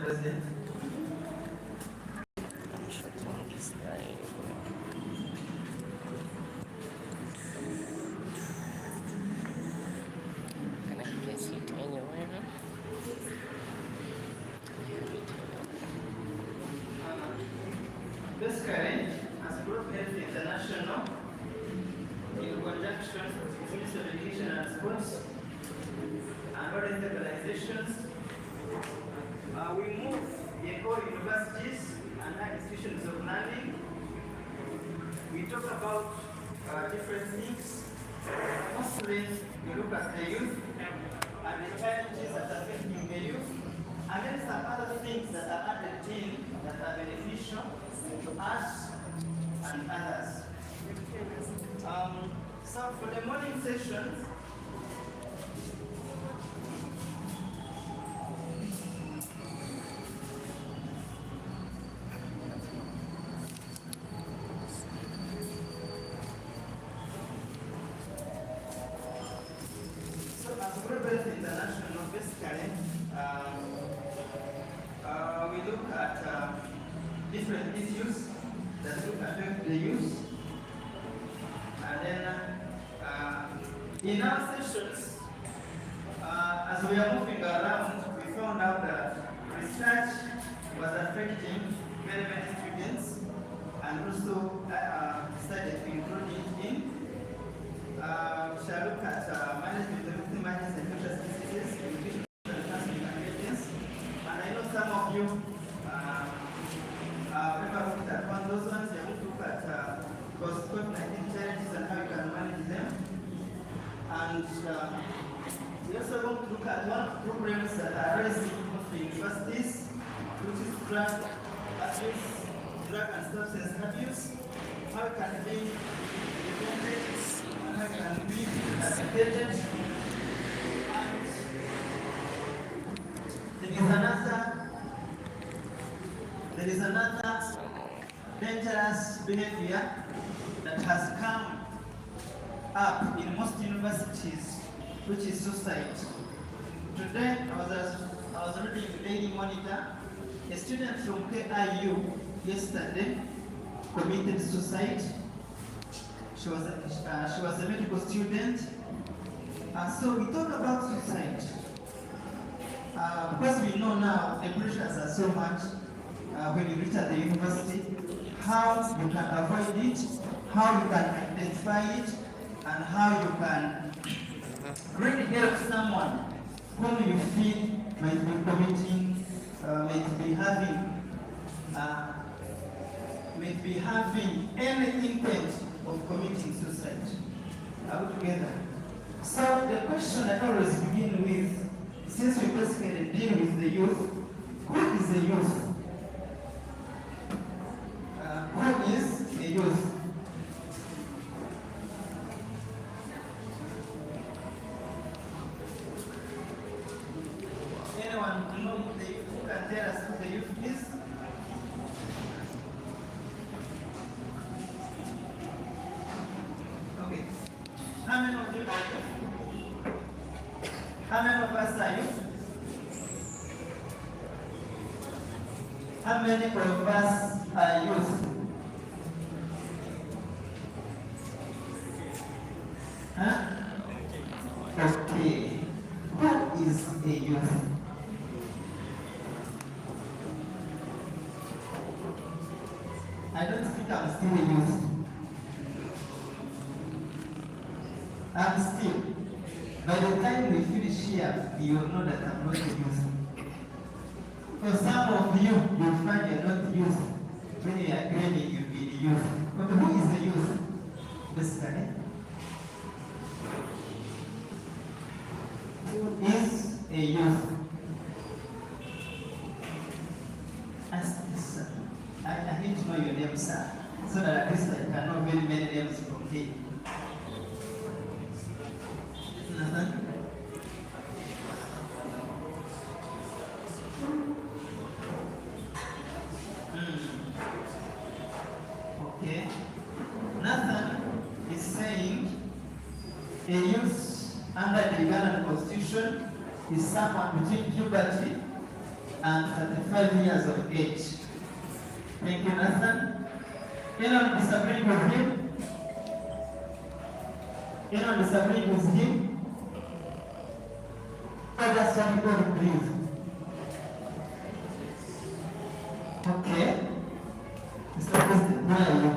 President. Can I place it anywhere? Basically, as Group Health International, in conjunction with Ministry of Education and Sports and other organizations, we move in all universities and high institutions of learning. We talk about different things. Mostly, we look at the youth and the challenges that are facing the youth, and then some other things that are added in that are beneficial to us and others. So for the morning sessions, as Global International, basically, we look at different issues that will affect the youth. And then in our sessions, as we are moving around, we found out that research was affecting very many students, and also decided to include it in. We shall look at management of emergency and infectious diseases, education and counseling and guidance. And I know some of you never looked at one of those ones. You have to look at COVID-19 challenges and how you can manage them. And we also want to look at one of the programs that are raising mostly universities, which is drug abuse, drug and substance abuse. How it can be prevented and how it can be eradicated. And there is another dangerous behavior that has come up in most universities, which is suicide. Today, I was reading the Daily Monitor. A student from KIU yesterday committed suicide. She was a medical student. So we talk about suicide. Because we know now the pressures are so much when you reach at the university, how you can avoid it, how you can identify it, and how you can really help someone whom you feel might be committing, might be having any intent of committing suicide altogether. So the question I always begin with, since we basically deal with the youth, who is the youth? Who is a youth? Anyone know who can tell us who the youth is? Okay. How many of you are youth? How many of us are youth? How many of us are youth? Huh? Okay. Who is a youth? I don't think I'm still a youth. I'm still. By the time we finish here, you will know that I'm not a youth. For some of you, you'll find you're not youth. When you are grading, you'll be the youth. But who is the youth? Basically. Who is a youth? I need to know your name, sir, so that at least I can know very many names from here. Okay. Nathan is saying a youth under the Ghana Constitution is someone between puberty and 35 years of age. Thank you, Nathan. Anyone disagreeing with him? Anyone disagreeing with him? That's what you don't believe. Okay. Mr. President, where are you?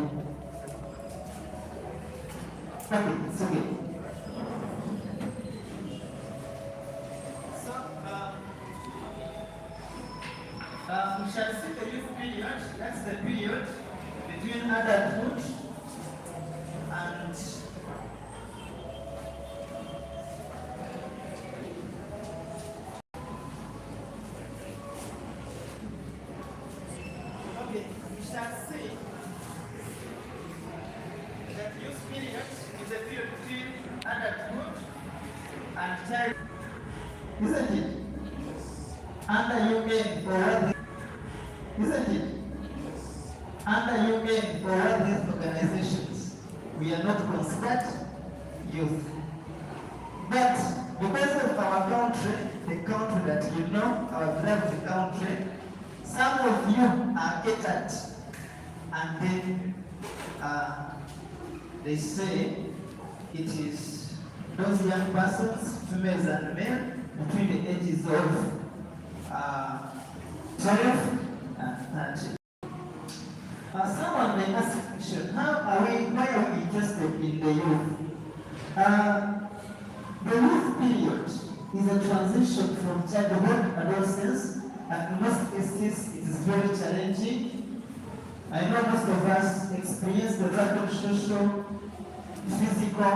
Okay, it's okay. So, we shall see the youth period. That's the period between adulthood and we shall see that youth period is a period between adulthood and child. Isn't it? Under UN or what? Isn't it? Under UN or what these organizations, we are not considered youth. But because of our country, the country that you know, our beloved country, some of you are catered, and then they say it is those young persons, females and men, between the ages of 12 and 30. Someone may ask the question, why are we interested in the youth? The youth period is a transition from childhood, adolescence, and in most cases it is very challenging. I know most of us experience the rapid social, physical,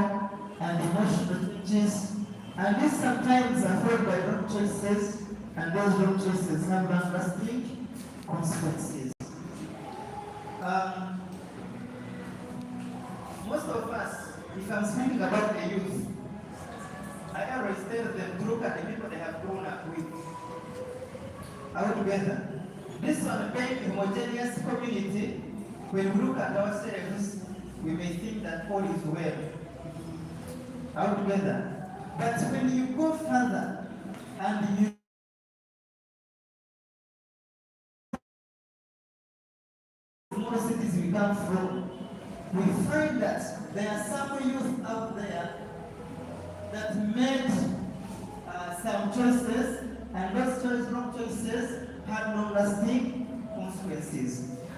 and emotional changes, and these sometimes are followed by wrong choices, and those wrong choices have long-lasting consequences. Most of us, if I'm speaking about the youth, I always tell them to look at the people they have grown up with. All together. This one being a homogeneous community, when we look at ourselves, we may think that all is well. All together. But when you go further and you small cities we come from, we find that there are some youth out there that made some choices, and those wrong choices had long-lasting consequences.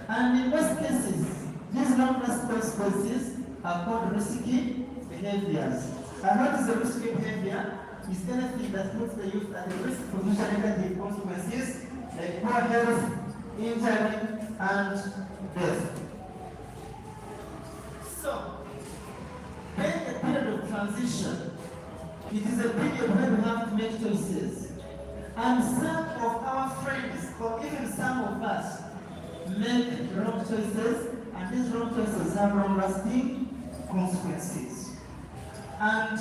And in most cases, these long-lasting consequences are called risky behaviors. And what is a risky behavior? It's anything that puts the youth at risk for future negative consequences like poor health, injury, and death. So, when a period of transition, it is a period where we have to make choices. And some of our friends, or even some of us, make wrong choices, and these wrong choices have long-lasting consequences. And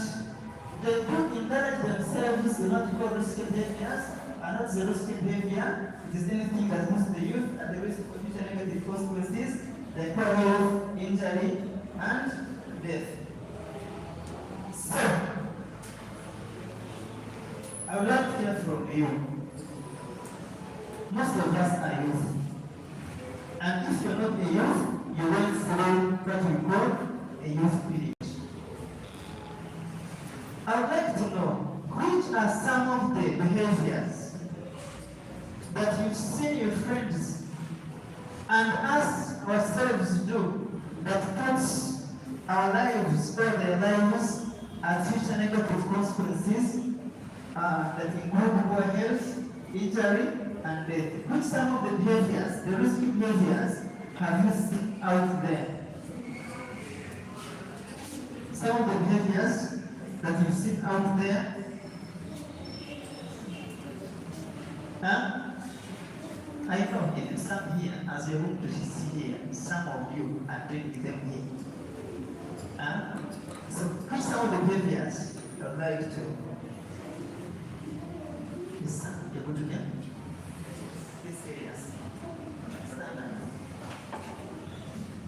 they do indulge themselves in what we call risky behaviors, and that's the risky behavior. It is anything that puts the youth at the risk of future negative consequences, like poor health, injury, and death. So, I would like to hear from you. Most of us are youth. And if you're not a youth, you went through what we call a youth period. I would like to know, which are some of the behaviors that you've seen your friends and us ourselves do that puts our lives or their lives at future negative consequences that include poor health, injury, and death. Which some of the behaviors, the risky behaviors, have you seen out there? Some of the behaviors that you've seen out there. I know here, some here, as you're going to see here, some of you are doing them here. So, which some of the behaviors you would like to? Yes, sir. You're good to get these areas.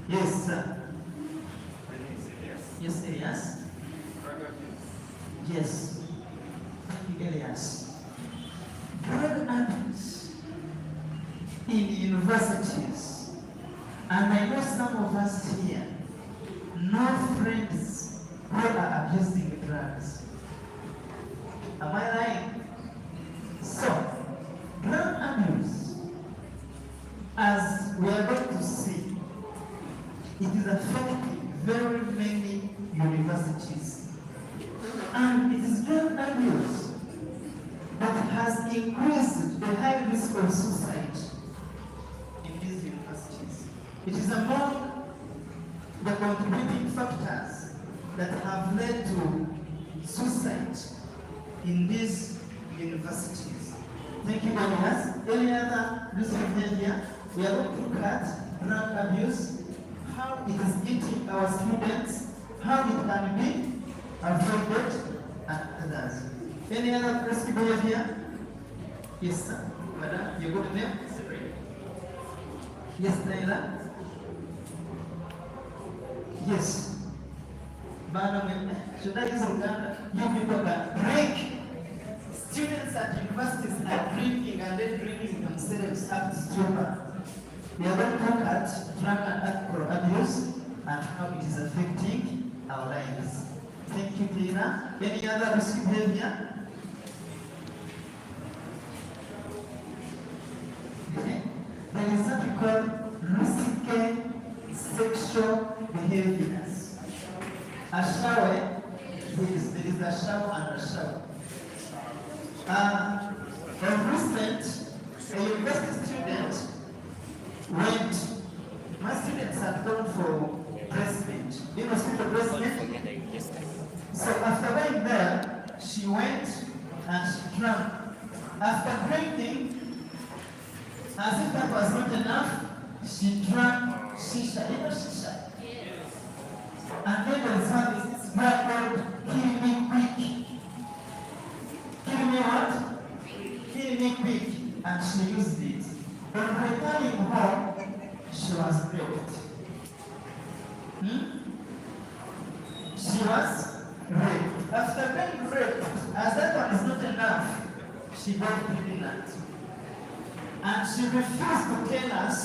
Yes, sir. Yes, areas. Yes. Areas. Drug abuse. universities. And I know some of us here know friends who are abusing drugs. Am I lying? So, drug abuse, as we are going to see, it is affecting very many universities. And it is drug abuse that has increased the high risk of suicide in these universities. It is among the contributing factors that have led to suicide in these universities. Thank you very much. Any other risk behavior? We are going to look at drug abuse, how it is eating our students, how it can be avoided, and others. Any other risk behavior? Yes, sir. Madam, you got a name? Yes, Naila? Yes. Madam, should I use Uganda? You people can drink. Students at universities are drinking and then drinking themselves up to stupor. We are going to look at drug and alcohol abuse and how it is affecting our lives. Thank you, Tina. Any other risk behavior? Okay. There is what we call risky sexual behaviors. A shower, there is a shower and a shower. Of recent, a university student went, my students had gone for placement. You know, student placement? So after going there, she went and she drank. After drinking, as if that was not enough, she drank shisha. You know shisha? And then there is this brand called Kill Me Quick. Kill me what? Kill me quick. And she used it. On returning home, she was raped. She was raped. After being raped, as that one is not enough, she got pregnant. And she refused to tell us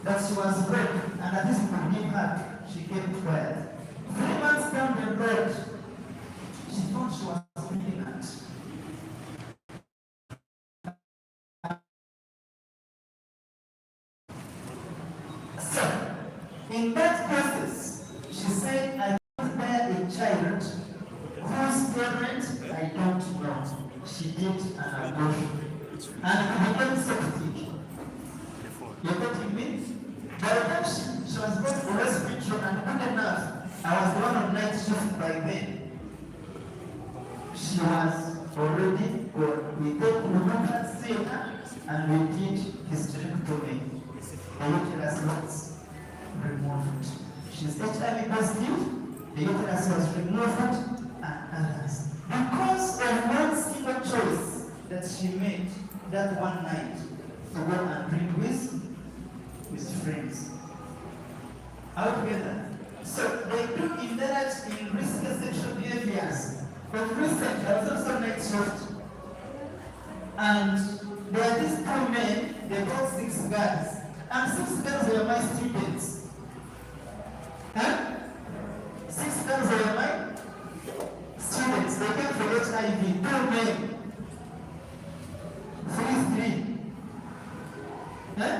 that she was raped and that this would give her. She kept quiet. 3 months down the road, she thought she was pregnant. So, in that process, she said, I don't bear a child whose parents I don't know. She did an abortion. And it became septic. You got me? By the time she was brought for hospital and good enough, I was the one on night shift by then. She was already gone. We looked at her and we did hysterectomy. The uterus was removed. She's HIV positive, the uterus was removed, and others. Because of one single choice that she made that one night to go and drink with friends. All together. So they do indulge in risky sexual behaviors. But recent, there was also night shift. And there are these 2 men, they brought 6 girls. And 6 girls were my students. Huh? 6 girls were my students. They came for HIV. 2 men. 3. Huh?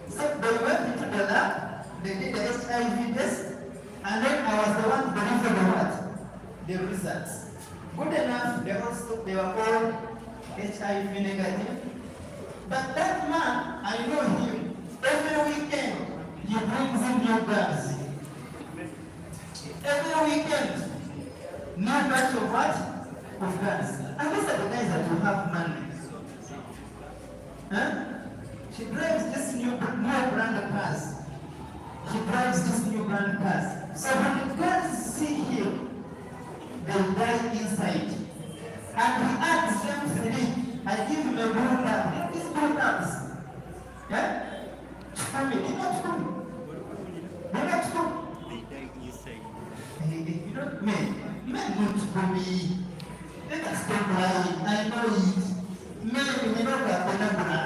So they went into the lab, they did the HIV test, and then I was the one delivering the what? The results. Good enough, they were all HIV negative. But that man, I know him. Every weekend, he brings in new girls. Every weekend, new batch of what? Of girls. And these are the guys that will have money. Huh? She drives this new brand cars. She drives this new brand cars. So when the girls see him, they die inside. And he asks them free. I give him a blue tap. These blue taps. Yeah? I mean, you're not true. You're not true. They die inside. You don't men don't for me. Let us stop lying. I know it. Men, we never got the number.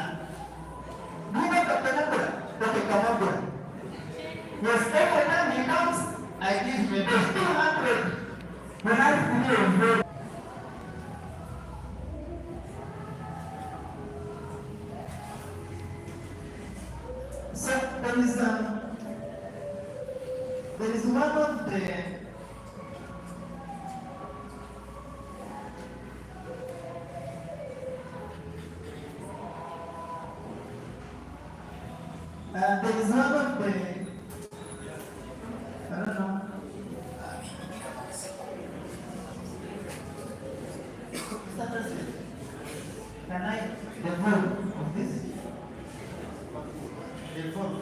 We never So there is one of the I don't know. Can I the vote of this? The vote.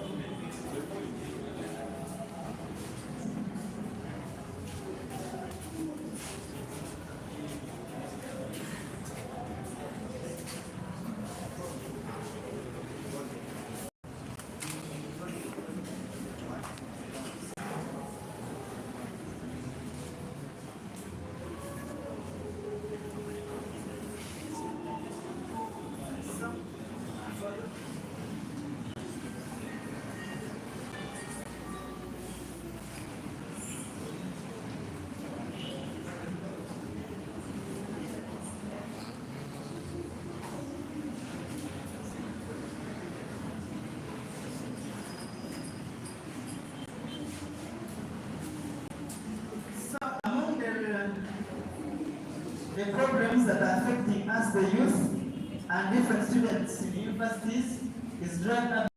The problems that are affecting us, the youth, and different students in universities is drug abuse.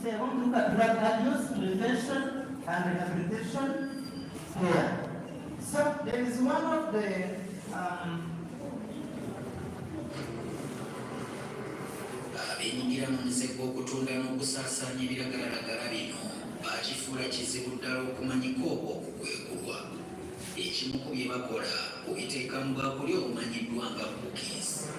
So I want to look at drug abuse, prevention, and rehabilitation here. So there is one of the abenyigira mu nze gw'okutunda n'okusaasaanya ebiragalalagala bino bakifuula kizibu ddala okumanyiko okugwekulwa. Ekimu ku bye bakola kubiteeka mu bwakulya obumanyiddwa nga cookies.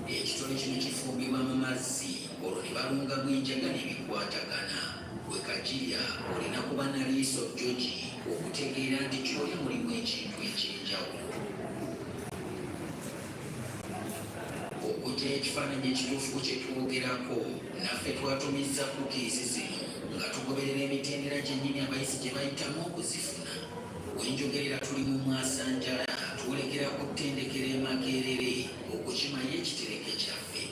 Ekitole kino kifumbibwa mu mazzi olwo ne balungamu enjaga n'ebikwatagana. Bwe kagirya olina kuba na liiso jogi okutegeera nti ky'oli mulimu ekintu eky'enjawulo. Okujja ekifaananyi ekituufu kye twogerako, naffe twatumizza cookies zino nga tugoberera emitendera gyennyini abayizi gye bayitamu okuzifuna. Wenjogerera tuli mu mwasanjala twolekera ku ttendekero e Makerere okukimayo ekitereke kyaffe.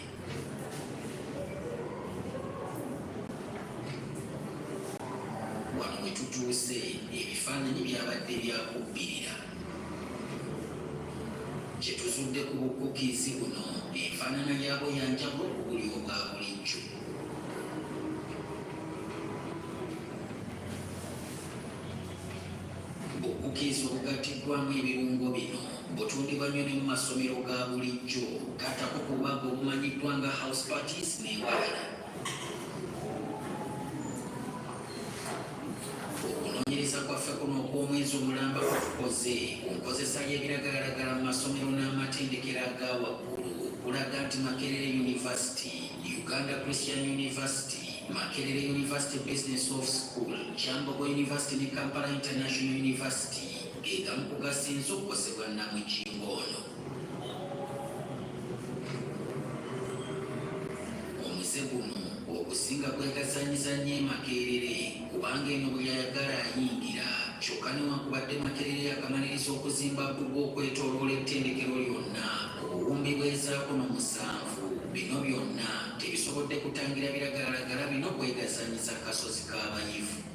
Wano we tutuuse ebifaananyi byabadde byakubbirira. Kye tuzudde ku bukukiisi buno enfaanana yaabwo yanjawulo ku buli obwa bulijjo. Bukukiisi obugattiddwamu ebirungo bino butundibwa nnyo ne mu masomero ga bulijjo katako ku bubagga obumanyiddwa nga house parties n'ewalala. Okunoonyereza kwaffe kuno okw'omwezi omulamba kwe tukoze ku nkozesa y'ebiragalalagala mu masomero n'amatendekero aga waggulu kulaga nti Makerere University, Uganda Christian University, Makerere University Business of School, Kyambogo University ne Kampala International University ge gamu ku gasinze okukosebwa Namugingo ono. Omuze guno okusinga kwegasanyiza nnyo e Makerere kubanga eno bwe yayagala ayingira kyokka newankubadde Makerere yakamaliriza okuzimba bbugwe okwetooloola ettendekero lyonna obuwumbi bw'ezaako n'omusanvu. Bino byonna tebisobodde kutangira biragalalagala bino kwegasanyiza kasozi k'abayivu.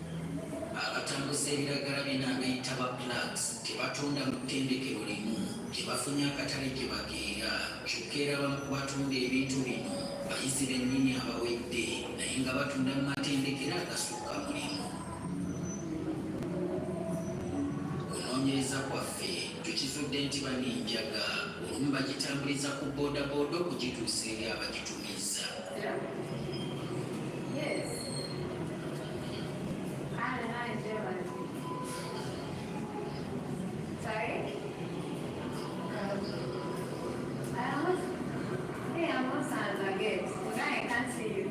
Abatambuza ebiragala bino abeyita ba plugs tebatunda mu ttendekero limu, tebafunye akatale gye bakeera kyokka era abamu ku batunda ebintu bino bayizi bennyini abawedde naye nga batunda mu matendekero agasukka mulimu. Okunoonyereza kwaffe tukizudde nti baninjaga olumu bagitambuliza ku boodabooda okugituusa eri abagitumizza. Yes. Sorry? I almost sound like it. I can't see you.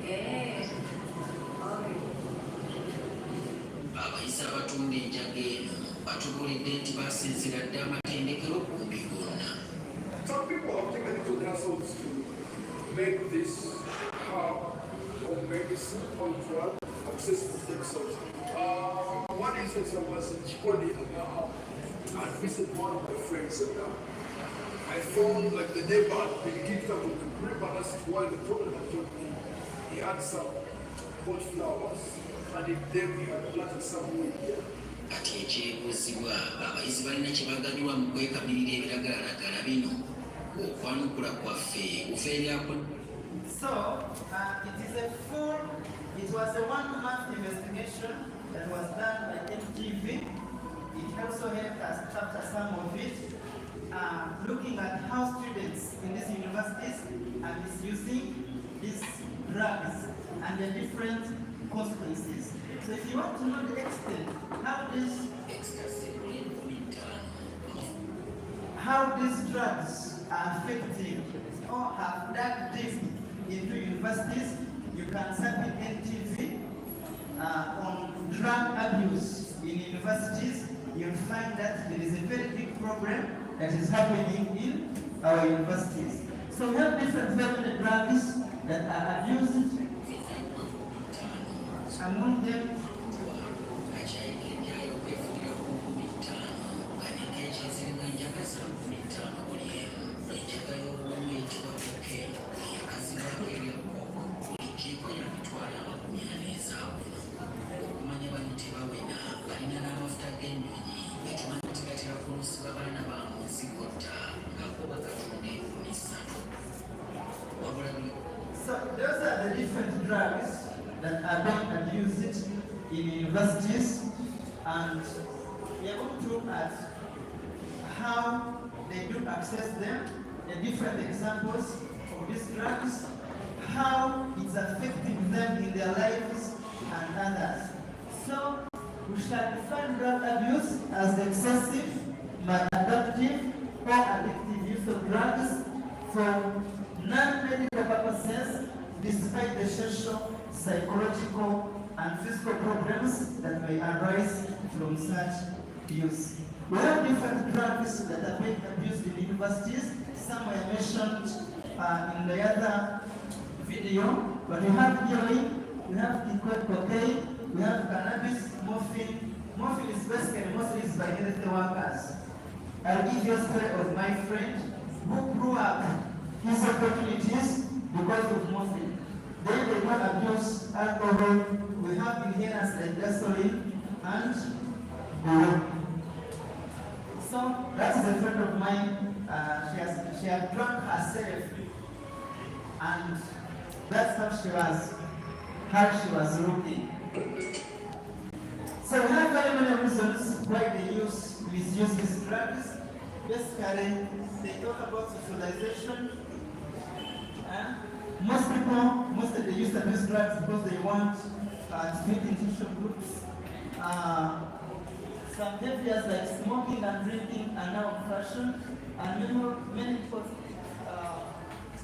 Yeah. Okay. Abayisa abatunda enjaga eno batubuulidde nti basinzira dda amatendekero kumbi gonna. Some people have taken it to themselves to make this hub of medicine or drug access protections. One instance I was in Chikodi and I visited one of my friends and I found like the neighbor had been kicked out of the group and that's why the problem had told me he had some hot flowers and in them he had planted some weed. Ati ekyebuuzibwa abayizi balina kye baganyulwa mu kwekabirira ebiragalalagala bino okwanukula kwaffe kuva eryako. So, it was a 1-month investigation that was done by MTV. It also helped us capture some of it, looking at how students in these universities are misusing these drugs and their different consequences. So if you want to know the extent how these drugs are affecting or have dug deep into universities, you can search NTV on drug abuse in universities. You'll find that there is a very big problem that is happening in our universities. So we have different family drugs that are abused. Among them, so those are the different drugs that are being abused in universities, and we are going to look at how they do access them, the different examples of these drugs, how it's affecting them in their lives and others. So we shall define drug abuse as excessive, maladaptive, or addictive use of drugs for non-medical purposes, despite the social, psychological, and physical problems that may arise from such use. We have different drugs that are being abused in universities. Some were mentioned in the other video, but we have heroin, we have cocaine, we have cannabis, morphine. Morphine is basically mostly used by health workers. I'll give you a story of my friend who grew up his opportunities because of morphine. Then they can abuse alcohol. We have inhalers like gasoline and oil. So that is a friend of mine. She had drunk herself, and that's how she was looking. So we have very many reasons why they misuse these drugs. Basically, they talk about socialization. Most of the use of these drugs because they want to meet in social groups. Some behaviors like smoking and drinking are now in fashion, and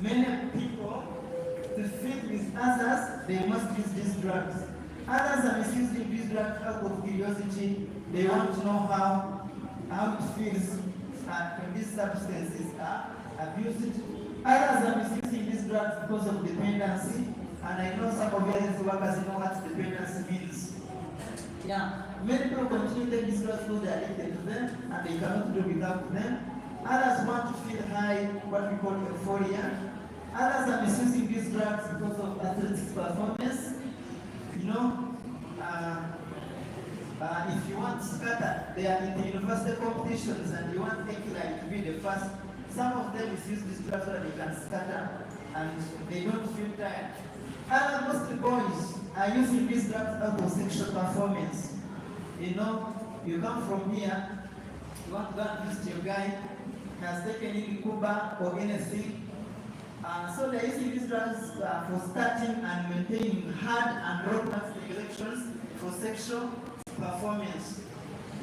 many people to fit with others, they must use these drugs. Others are misusing these drugs out of curiosity. They want to know how it feels when these substances are abused. Others are misusing these drugs because of dependency, and I know some of your health workers know what dependency means. Yeah, many people continue taking these drugs because they are addicted to them and they cannot do without them. Others want to feel high, what we call euphoria. Others are misusing these drugs because of athletics performance. You know, if you want to scatter, they are in the university competitions and you want to be the first. Some of them misuse these drugs so that they can scatter and they don't feel tired. Mostly boys are using these drugs out of sexual performance. You know, you come from here, you want to go and visit your guy, he has taken in Cuba or anything. So they're using these drugs for starting and maintaining hard and robust erections for sexual performance.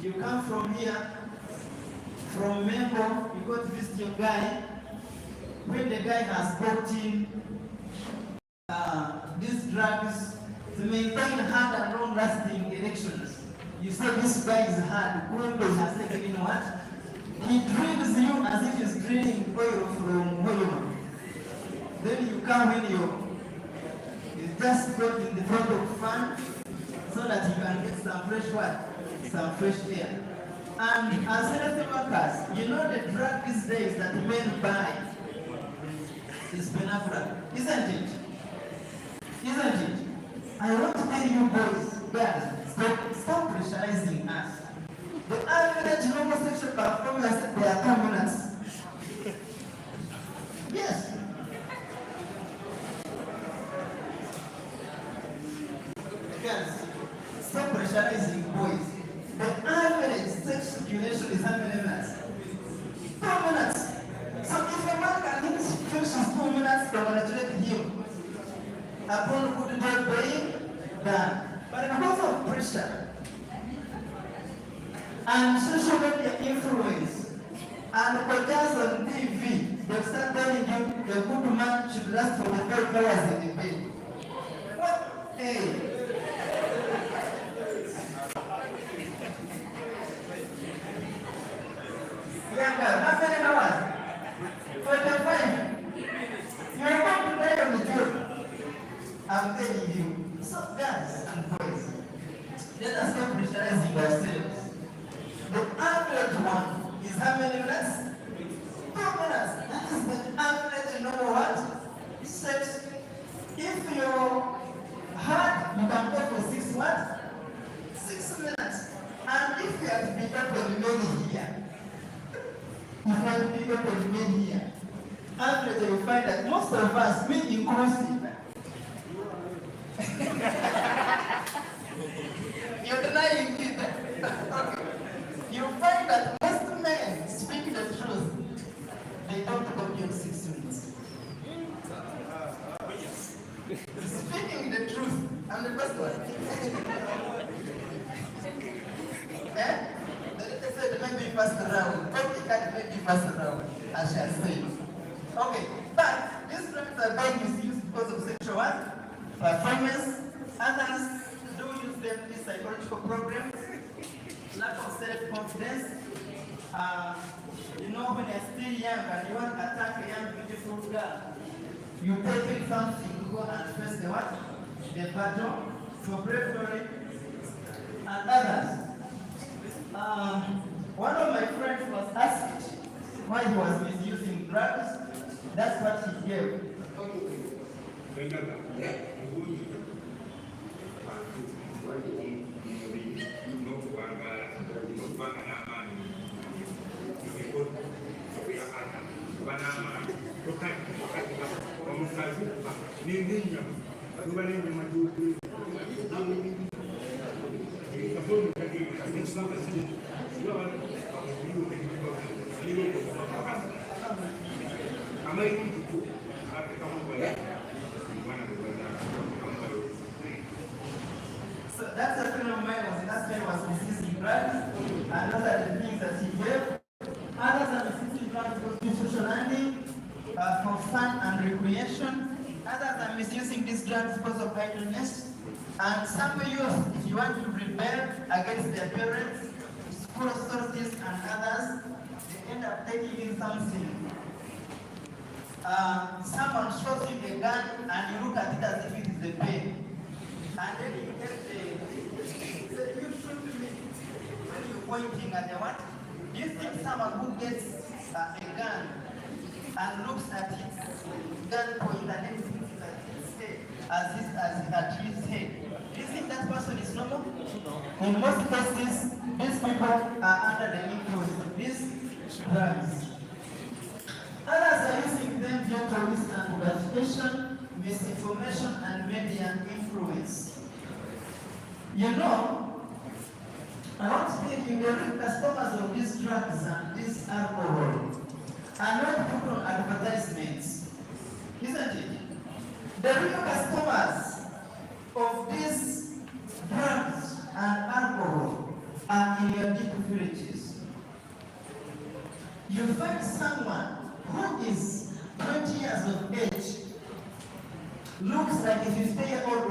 You come from here, from Membo, you go to visit your guy. When the guy has brought in these drugs to maintain hard and long-lasting erections, you say this guy is hard. Membo has taken in what? He drills you as if he's drilling oil from oil. Then you come when You just go in the front of fun so that you can get some fresh what? Some fresh air. And as health workers, you know the drug these days that men buy is Benafra, isn't it? Isn't it? I want to tell you boys, girls, stop pressurizing us. The average homosexual performance, they are 2 minutes. Yes. Girls, stop pressurizing boys. The average sex duration is how many minutes? 2 minutes. So if a man can finish 2 minutes, congratulate him. Upon good job paying, done. But because of pressure and social media influence and podcasts on TV, they start telling you the good man should last for the 12 hours in the bed. What? Hey. Younger, how many hours? 45. You're going to die on the job. I'm telling you. So guys and boys, let us stop pressurizing ourselves. The average one is how many minutes? 2 minutes. That is the average, you know what? Sex. If you're hard, you can go for 6 what? 6 minutes. And if you have to be up on the men here, if you have to be up on the men here, average you find that most of us, me inclusive, you're denying it. Okay. You find that most men speak the truth. They don't go beyond 6 minutes. Speaking the truth, I'm the first one. Eh? They said maybe first round. Okay, can't maybe first round, I shall say. Okay, but these drugs are being misused because of sexual performance. Others do use them in psychological programs, lack of self-confidence. You know, when you're still young and you want to attack a young, beautiful girl, you take something to go and face the what? The battle for bravery and others. One of my friends was asked why he was misusing drugs. That's what he gave. So that's a friend of mine was misusing drugs, and those are the things that he gave. Others are misusing drugs for social learning, for fun and recreation. Others are misusing these drugs because of idleness. And some youth, if you want to rebel against their parents, school authorities and others, they end up taking in something. Someone shows you a gun and you look at it as if it is a pen. And then you get you shoot me when you're pointing at the what? Do you think someone who gets a gun and looks at its gun point and then thinks that its head as it at his head, do you think that person is normal? No. In most cases, these people are under the influence of these drugs. Others are using them due to risk and gratification, misinformation, and media influence. You know, I want to tell you, the real customers of these drugs and this alcohol are not put on advertisements, isn't it? The real customers of these drugs and alcohol are in your deep villages. You find someone who is 20 years of age, looks like a 50-year-old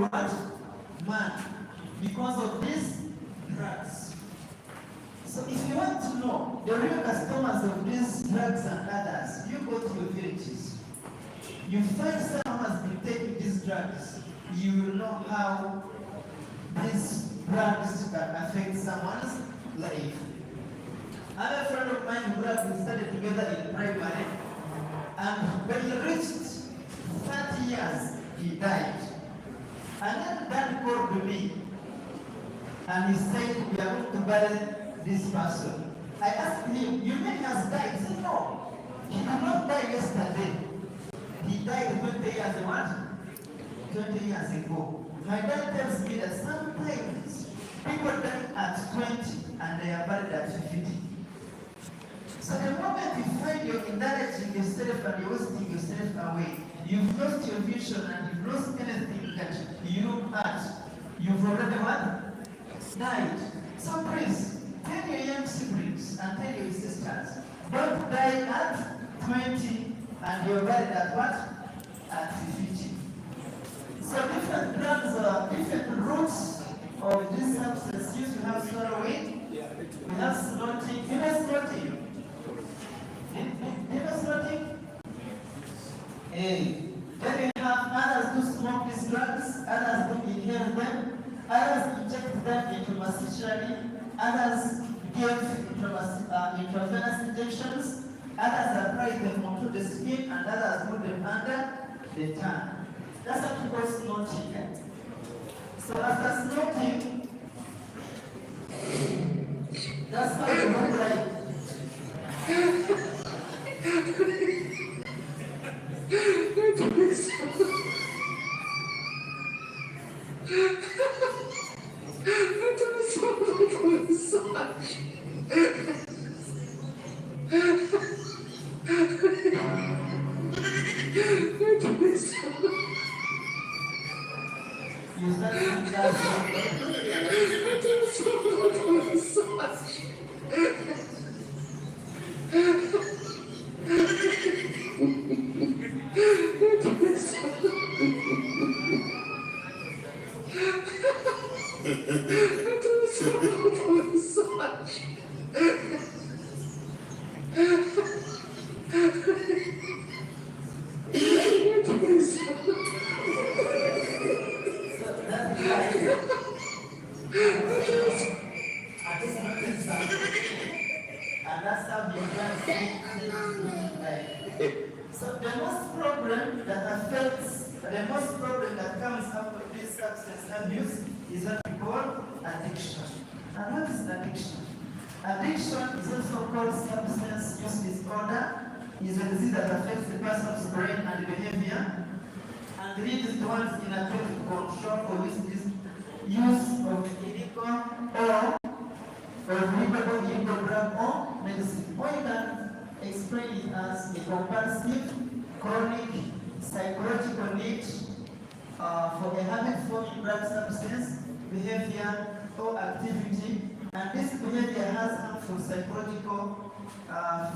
man because of these drugs. So if you want to know the real customers of these drugs and others, you go to your villages. You find someone has been taking these drugs you will know how these drugs can affect someone's life. Another friend of mine who we studied together in primary, and when he reached 30 years, he died. And then Dad called me, and he said, we are going to bury this person. I asked him, you mean he has died? He said, no, he did not die yesterday. He died 20 years what? 20 years ago. My dad tells me that sometimes people die at 20 and they are buried at 50. So the moment you find you're indulging yourself and you're wasting yourself away, you've lost your vision and you've lost anything that you look at, you've already what? Died. So please, tell your young siblings and tell your sisters, don't die at 20 and you're buried at what? At 50. So different drugs are different roots of this substance use. We have heroin, we have snorting. You know snorting? You know snorting? Then we have others who smoke these drugs, others who inhale them, others inject them intramuscularly, others give intravenous injections, others apply them onto the skin, and others put them under the tongue. That's what we call snorting. So after snorting, that's how you look like. You start to and that's how you So the most problem that comes out of this substance abuse is what we call addiction. And what is addiction? Addiction is also called substance use disorder. Is a disease that affects the person's brain and behavior, and leads to one's inability to control or use of illegal or illegal drug or medicine. Or you can explain it as a compulsive, chronic, psychological need for a habit-forming drug substance, behavior, or activity. And this behavior has harmful psychological,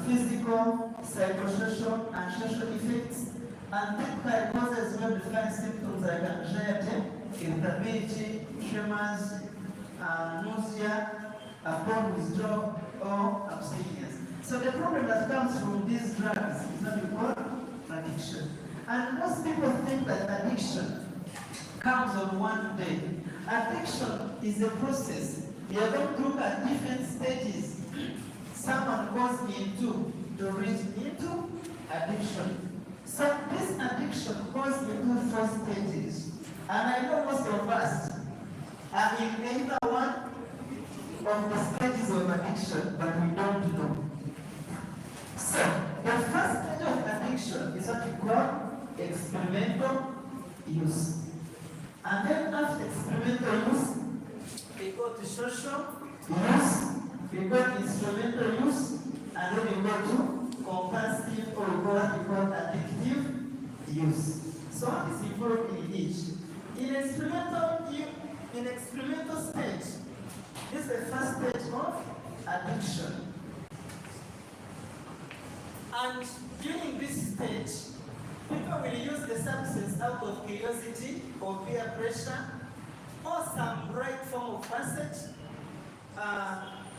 physical, psychosocial, and social effects, and typically causes well-defined symptoms like anxiety, irritability, tremors, nausea, upon withdrawal, or abstinence. So the problem that comes from these drugs is what we call addiction. And most people think that addiction comes on one day. Addiction is a process. We are going to look at different stages someone goes into to reach into addiction. So this addiction goes into 4 stages. And I know most of us are in either one of the stages of addiction, but we don't know. So the first stage of addiction is what we call experimental use. And then after experimental use, we go to social use, we go to instrumental use, and then we go to compulsive or what we call addictive use. So what is involved in each? In experimental stage, this is the first stage of addiction. And during this stage, people will use the substance out of curiosity or peer pressure or some right form of passage.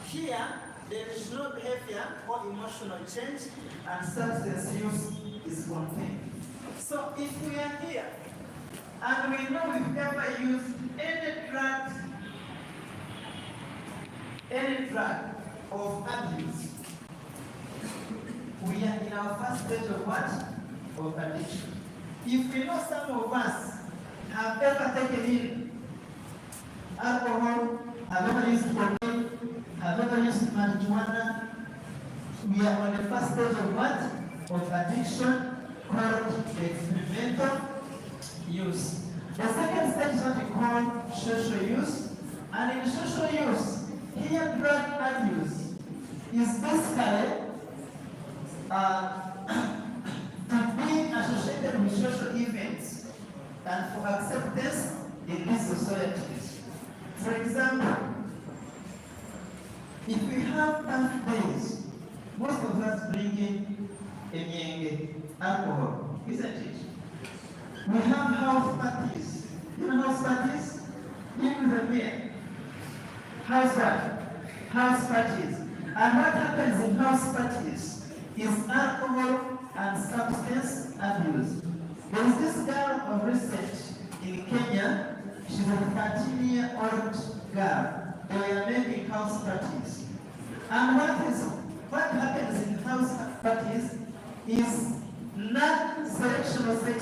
Here, there is no behavior or emotional change, and substance use is contained. So if we are here And we know we've never used any drug of abuse. We are in our first stage of what? Of addiction. If we know some of us have ever taken in alcohol, have ever used cocaine, have ever used marijuana, we are on the first stage of what? Of addiction called experimental use. The second stage is what we call social use. And in social use, here drug abuse is basically to be associated with social events and for acceptance in these societies. For example, if we have birthdays, most of us bring in alcohol, isn't it? We have house parties. You know house parties? Even the mayor. House parties. And what happens in house parties is alcohol and substance abuse. There is this girl of research in Kenya. She's a 13-year-old girl. They were making house parties. And what happens in house parties is non-selection of sex.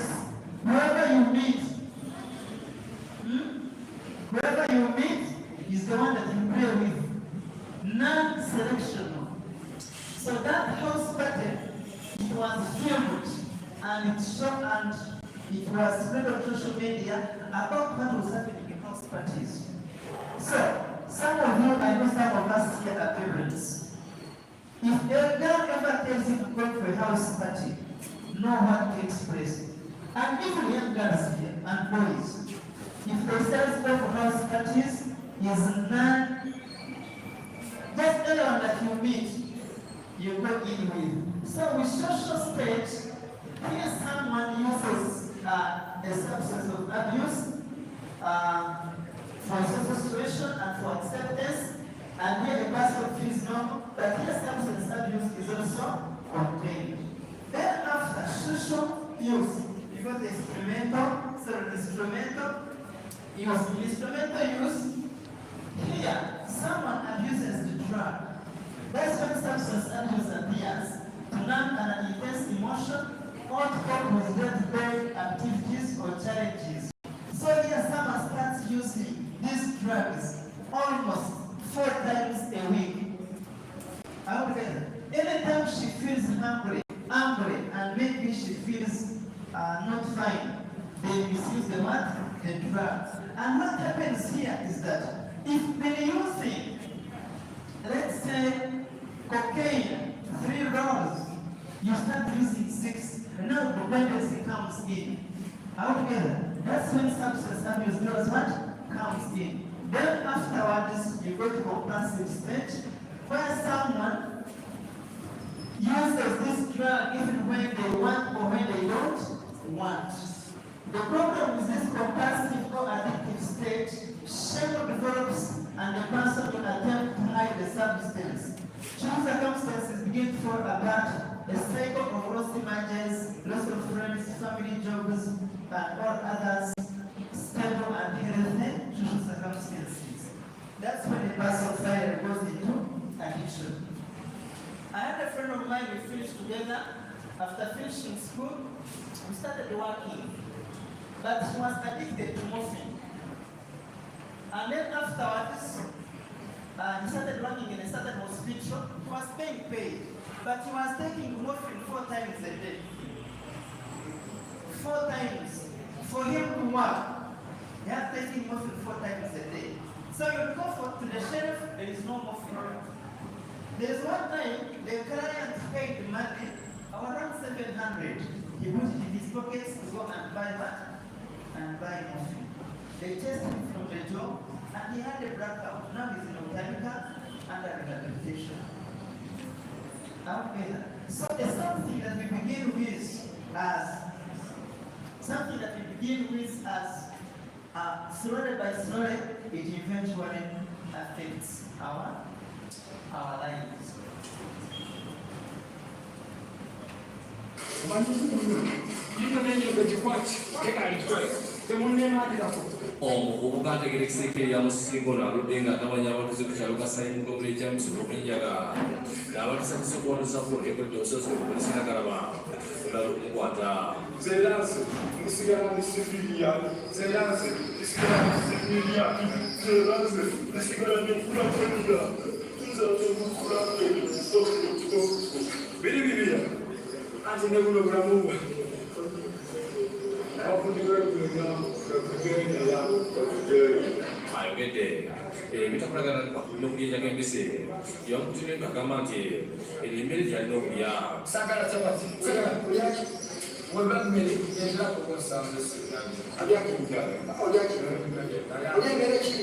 Whoever you meet is the one that you play with. Non-selectional. So that house party, it was filmed and it was spread on social media about what was happening in house parties. So, some of you, I know some of us here are parents. If a girl ever tells you to go to a house party, know what takes place. And even young girls here and boys, if they say go for house parties, is none. Just anyone that you meet, you go in with. So with social state, here someone uses a substance of abuse for social situation and for acceptance, and here the person feels normal, but here substance abuse is also contained. Then after social use, you got the instrumental use. Here, someone abuses the drug. That's when substance abuse appears to numb an intense emotion or to cope with day-to-day activities or challenges. So here, someone starts using these drugs almost 4 times a week. Anytime she feels hungry, and maybe she feels not fine, they misuse the what? The drugs. And what happens here is that if they're using, let's say, cocaine, 3 rounds, you start using 6, and now dependency comes in. Altogether, that's when substance abuse knows what comes in. Then afterwards, you go to compulsive state, where someone uses this drug even when they want or when they don't want. The problem with this compulsive or addictive state, shame develops and the person will attempt to hide the substance. True circumstances begin to fall apart, a cycle of lost images, loss of friends, family jobs, and all others, stable and healthy true circumstances. That's when the person finally goes into addiction. I had a friend of mine, we finished together. After finishing school, we started working. But she was addicted to morphine. And then afterwards, he started working in a certain hospital. He was being paid, but he was taking morphine 4 times a day. 4 times. For him to work, he had taking morphine 4 times a day. So you go to the sheriff, there is no morphine. There is one time, the client paid money, around 700. He put it in his pockets to go and buy that. And buy morphine. They tested him from the job and he had a blackout. Now he's in Otanica under rehabilitation. Okay. So it's something that we begin with as slowly by slowly, it eventually affects our lives. You can end up with your watch. Take out your omuvubuka ategerekesa ekeri yamusinga ono aludde nga atamanya abatuze ku kyalo kasayinga omuli james okunjaga ng'abatusanyusa okuwatuzaku ekodde obusozi okupolisi nagalaba olala okumukwata Zelance, isigara ni civilian. Zelance, isigara ni civilian. Zelance, isigara ni kulakwenda. Zelance, kulakwenda. Stop. Biri. Ati ne buno buramu. ayogedde ebitakolagana n'okuyinjaga embisi yamukutumye ng'agamba nti emmere gyalina okulya Sagala chapati. Sagala kulyaki. Mweba mmere yendera kukonsanze sinami. Abyaki mujala. Olyaki. Olyengere ki.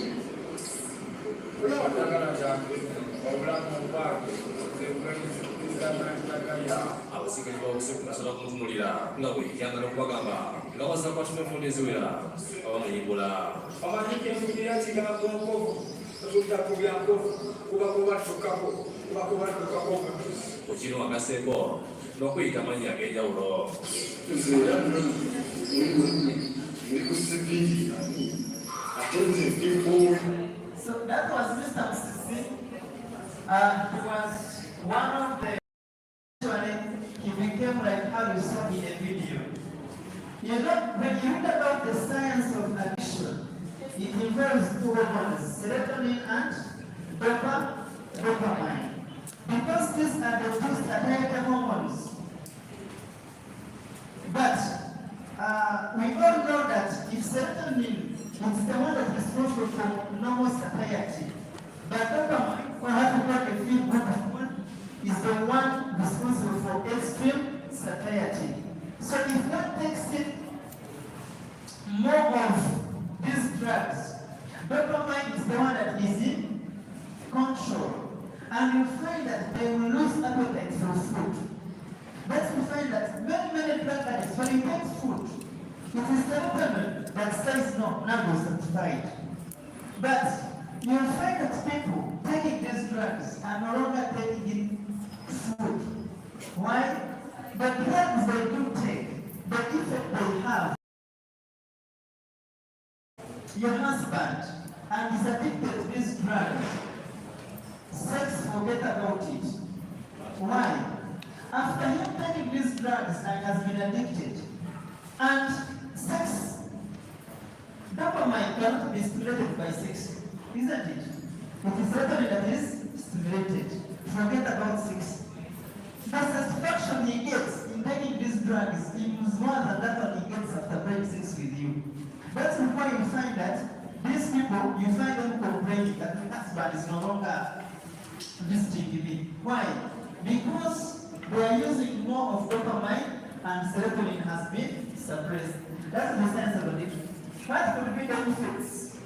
Olyawatagala kyange. Obulamu obwage. abasirikale babusiku basobola kumutumulira nga bwe kyanga n'okubagamba nga waza kwatuma enfunda eziwera abamuyimbula Amanyike emikira kigambo nkovu. Tuzuddaku bya nkovu. Kuba kubatukako. ku kino agaseeko n'okuyita amannya ag'enjawulo So that was Mr. Msisi. He was one of the, actually, he became like how you saw in the video. You know, when you read about the science of addiction, it involves two hormones, serotonin and dopamine. Because these are the two starting hormones. But we all know that if serotonin is the one that is responsible for normal satiety, but dopamine, or how to call the feel good hormone, is the one responsible for extreme satiety. So if one takes it more of these drugs, dopamine is the one that is in control. And you find that they will lose appetite for food. But you find that many drug addicts, when you take food, it is the dopamine that says no, now you're satisfied. But you'll find that people taking these drugs are no longer taking in food. Why? The drugs they do take, the effect they have. Your husband and is addicted to these drugs. Sex, forget about it. Why? After him taking these drugs and has been addicted, and sex, dopamine cannot be stimulated by sex, isn't it? It is dopamine that is stimulated. Forget about sex. The satisfaction he gets in taking these drugs is more than that one he gets after having sex with you. That's why you find that these people, you find them complaining that the husband is no longer visiting me. Why? Because they are using more of dopamine and serotonin has been suppressed. That's the sense of addiction. What could be the benefits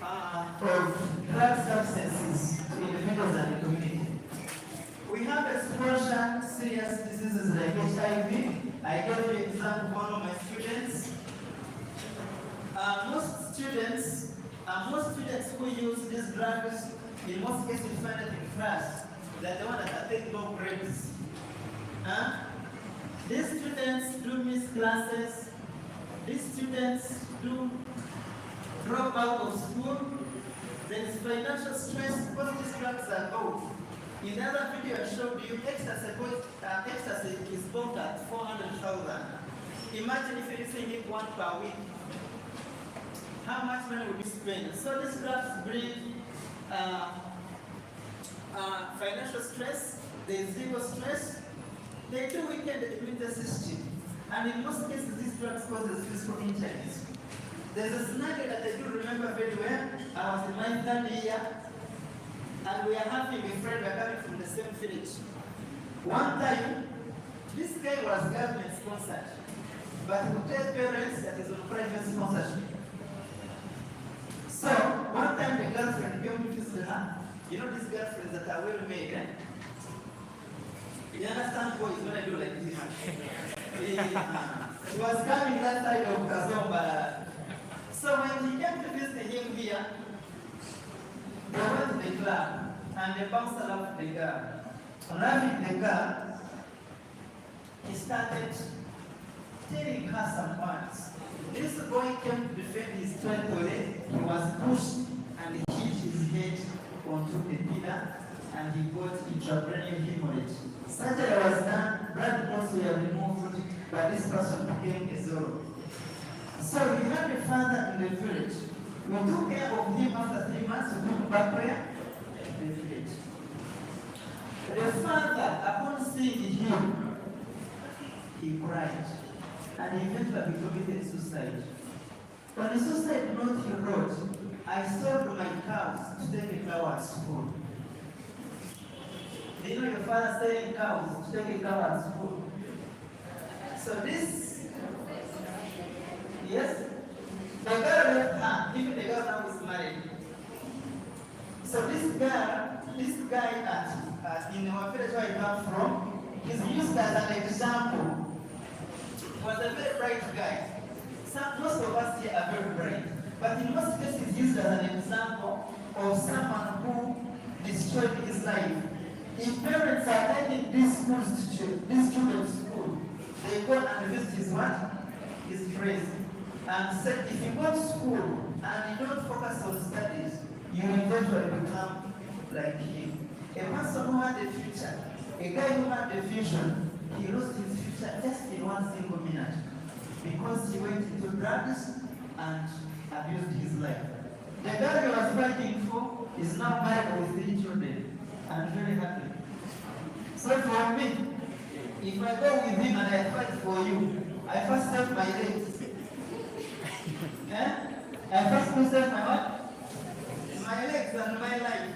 of drug substances to individuals and the community? We have exposure serious diseases like HIV. I gave you an example of one of my students. Most students who use these drugs, in most cases you find it in class, they're the ones that take low grades. These students do miss classes. These students do drop out of school. There is financial stress because these drugs are out. In the other video I showed you, ecstasy is bought at 400,000. Imagine if you're using it one per week. How much money will be spent? So these drugs bring financial stress, there is legal stress, they do weaken the immune system. And in most cases, these drugs cause physical injuries. There's a scenario that I do remember very well. I was in my third year, and we are having a friend, we are coming from the same village. One time, this guy was government sponsored, but he would tell parents that he's on private sponsorship. So, one time the girlfriend came to visit her. You know these girlfriends that are well made, eh? You understand boys when I do like this? He was coming that side of Kazomba. So when he came to visit him here, they went to the club and the bouncer left the car. On leaving the car, he started telling her some words. This boy came to defend his territory. He was pushed and he hit his head onto the pillar and he got intracranial hemorrhage. Surgery was done, blood clots were removed, but this person became a zero. So we had a father in the village. We took care of him after 3 months, we took him back where? In the village. The father, upon seeing him, he cried. And eventually committed suicide. On the suicide note he wrote, I sold my cows to take a cow at school. Do you know your father selling cows to take a cow at school? So this, yes, the girl left her, even the girl now is married. So this guy in our village where I come from, is used as an example. Was a very bright guy. Most of us here are very bright. But in most cases, used as an example of someone who destroyed his life. If parents are taking these children to school, they go and visit his what? His friends. And said, if you go to school and you don't focus on studies, you will eventually become like him. A person who had a future, a guy who had a vision, he lost his future just in 1 single minute because he went into drugs and abused his life. The guy he was fighting for is now married with 3 children and very happy. So for me, if I go with him and I fight for you, I first save my legs. I first save my what? My legs and my life.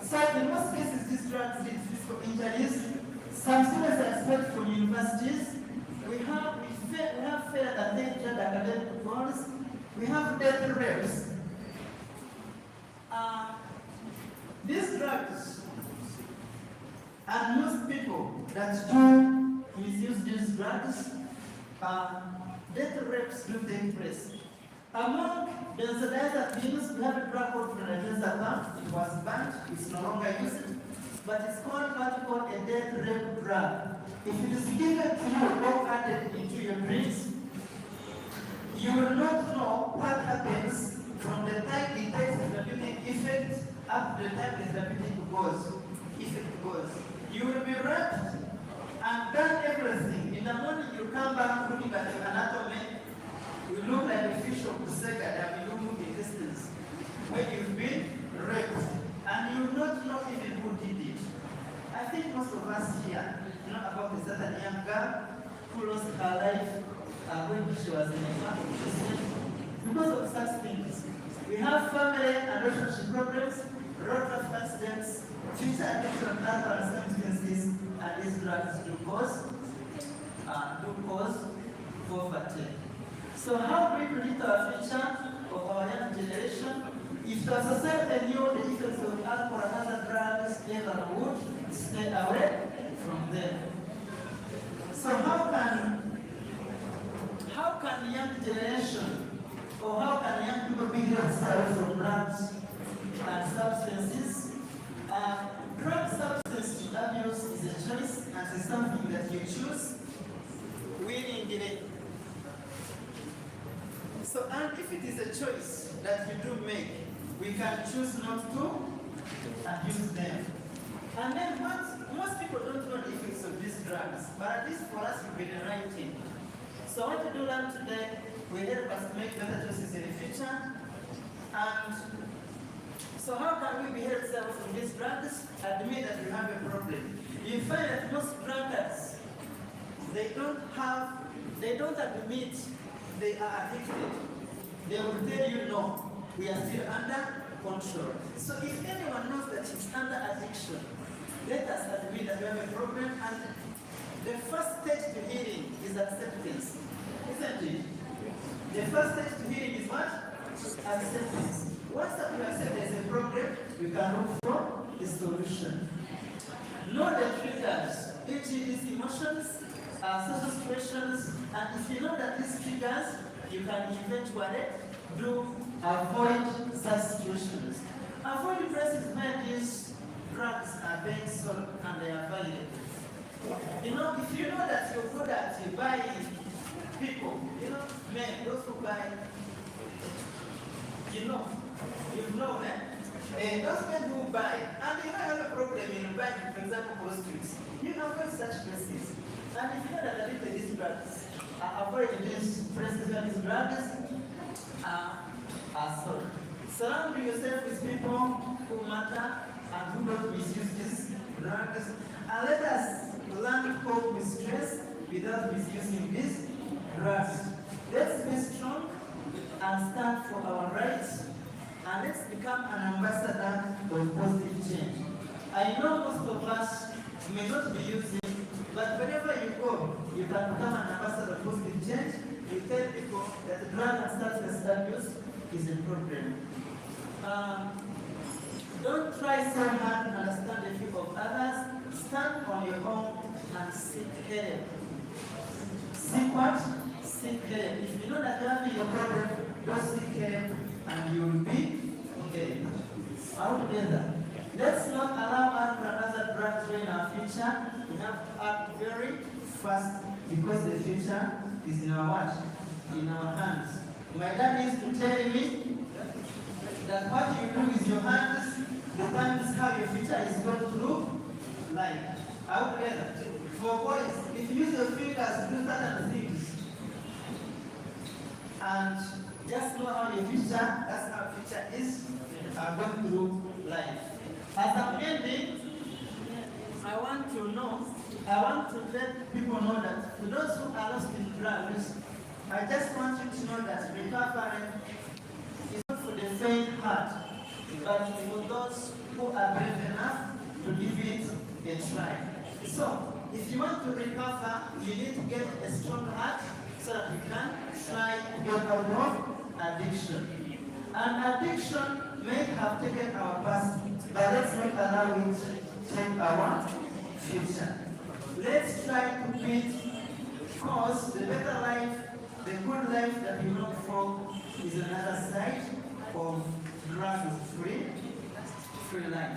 So in most cases, these drugs lead to physical injuries. Some students are expelled from universities. We have failed attained academic goals. We have death rates. These drugs and most people that do misuse these drugs, death rates do take place. Among benzodiazepines, we have a drug called phenazepam. It was banned. It's no longer used. But it's called what we call a death rape drug. If it is given to you or added into your drinks, you will not know what happens from the time it takes the therapeutic effect up to the time the therapeutic effect goes. You will be wrapped and done everything. In the morning you come back looking at your anatomy, you look like a fish of the second and you move in distance when you've been raped. And you will not know even who did it. I think most of us here know about a certain young girl who lost her life when she was in a family prison because of such things. We have family and relationship problems, road traffic accidents, future addiction and other substances, and these drugs do cause poverty. So how do we predict our future of our young generation? If the society knew the effects of alcohol and other drugs, everyone would stay away from them. So how can young generation, or how can young people be held away from drugs and substances? Drug substance abuse is a choice and it's something that you choose willingly. So, and if it is a choice that you do make, we can choose not to abuse them. And then most people don't know the effects of these drugs, but at least for us, we've been writing. So what we do learn today will help us make better choices in the future. And so how can we be held safe from these drugs? Admit that we have a problem. You find that most drunkards, they don't admit they are addicted. They will tell you no, we are still under control. So if anyone knows that he's under addiction, let us admit that we have a problem, and the first stage to healing is acceptance, isn't it? The first stage to healing is what? Acceptance. Once that we accept there's a problem, we can look for a solution. Know the triggers, e.g. these emotions, social situations, and if you know that these triggers, you can eventually avoid such situations. Avoid places where these drugs are being sold and they are available. You know, if you know that you're good at buying people, you know, men, those who buy, you know, those men who buy, and you don't have a problem in buying, for example, prostitutes. You avoid such places. And if you know that there is these drugs, avoid these places where these drugs are sold. Surround yourself with people who matter and who don't misuse these drugs. And let us learn to cope with stress without misusing these drugs. Let's be strong and stand for our rights. And let's become an ambassador of positive change. I know most of us may not be using, but wherever you go, you can become an ambassador of positive change. You tell people that drug and substance abuse is a problem. Don't try so hard to understand the view of others. Stand on your own and seek help. Seek what? Seek help. If you know that you're having a problem, go seek help and you will be okay. Out together. Let's not allow another drug to in our future. We have to act very fast because the future is in our what? In our hands. My dad used to tell me that what you do with your hands determines how your future is going to look like. Out together. For boys, if you use your fingers to do certain things, and just know how your future, that's how future is going to look like. As I'm ending, I want to let people know that for those who are lost in drugs, I just want you to know that recovery is not for the faint heart, but for those who are brave enough to give it a try. So, if you want to recover, you need to get a strong heart so that you can try to get out of addiction. And addiction may have taken our past, but let's not allow it to take our future. Let's try to build, because the better life, the good life that we look for is another side of drug-free life.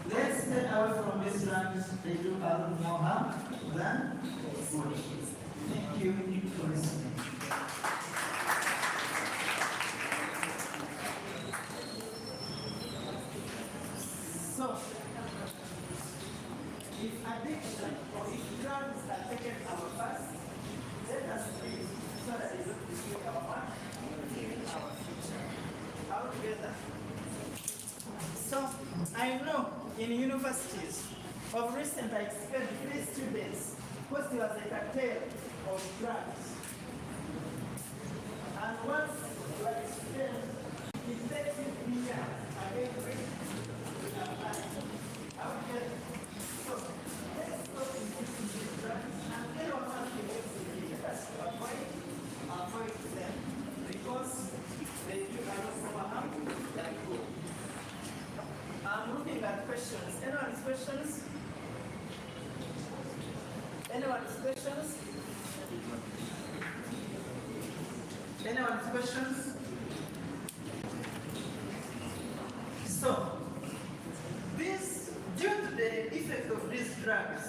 Let's stay away from these drugs. They do a lot more harm than good. Thank you for listening. So, if addiction or if drugs are taken our past, let us live so that they don't destroy our future. All together. So, I know in universities, of recent I expelled 3 students because there was a cartel of drugs. And once you are expelled, it takes you years again to apply. Okay. So, let's stop increasing these drugs and everyone has to let us avoid them because they do a lot more harm than good. I'm looking at questions. Anyone's questions? Anyone's questions? Anyone's questions? So, due to the effect of these drugs,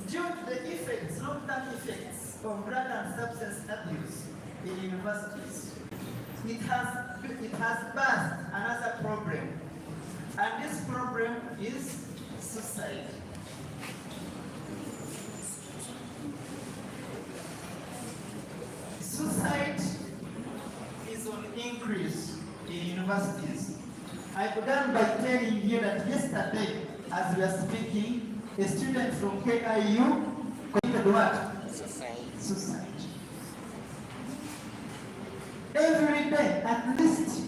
due to the effects, long-term effects of drug and substance abuse in universities, it has birthed another problem, and this problem is suicide. Suicide is on increase in universities. I began by telling you that yesterday, as we are speaking, a student from KIU committed what? Suicide. Every day, at least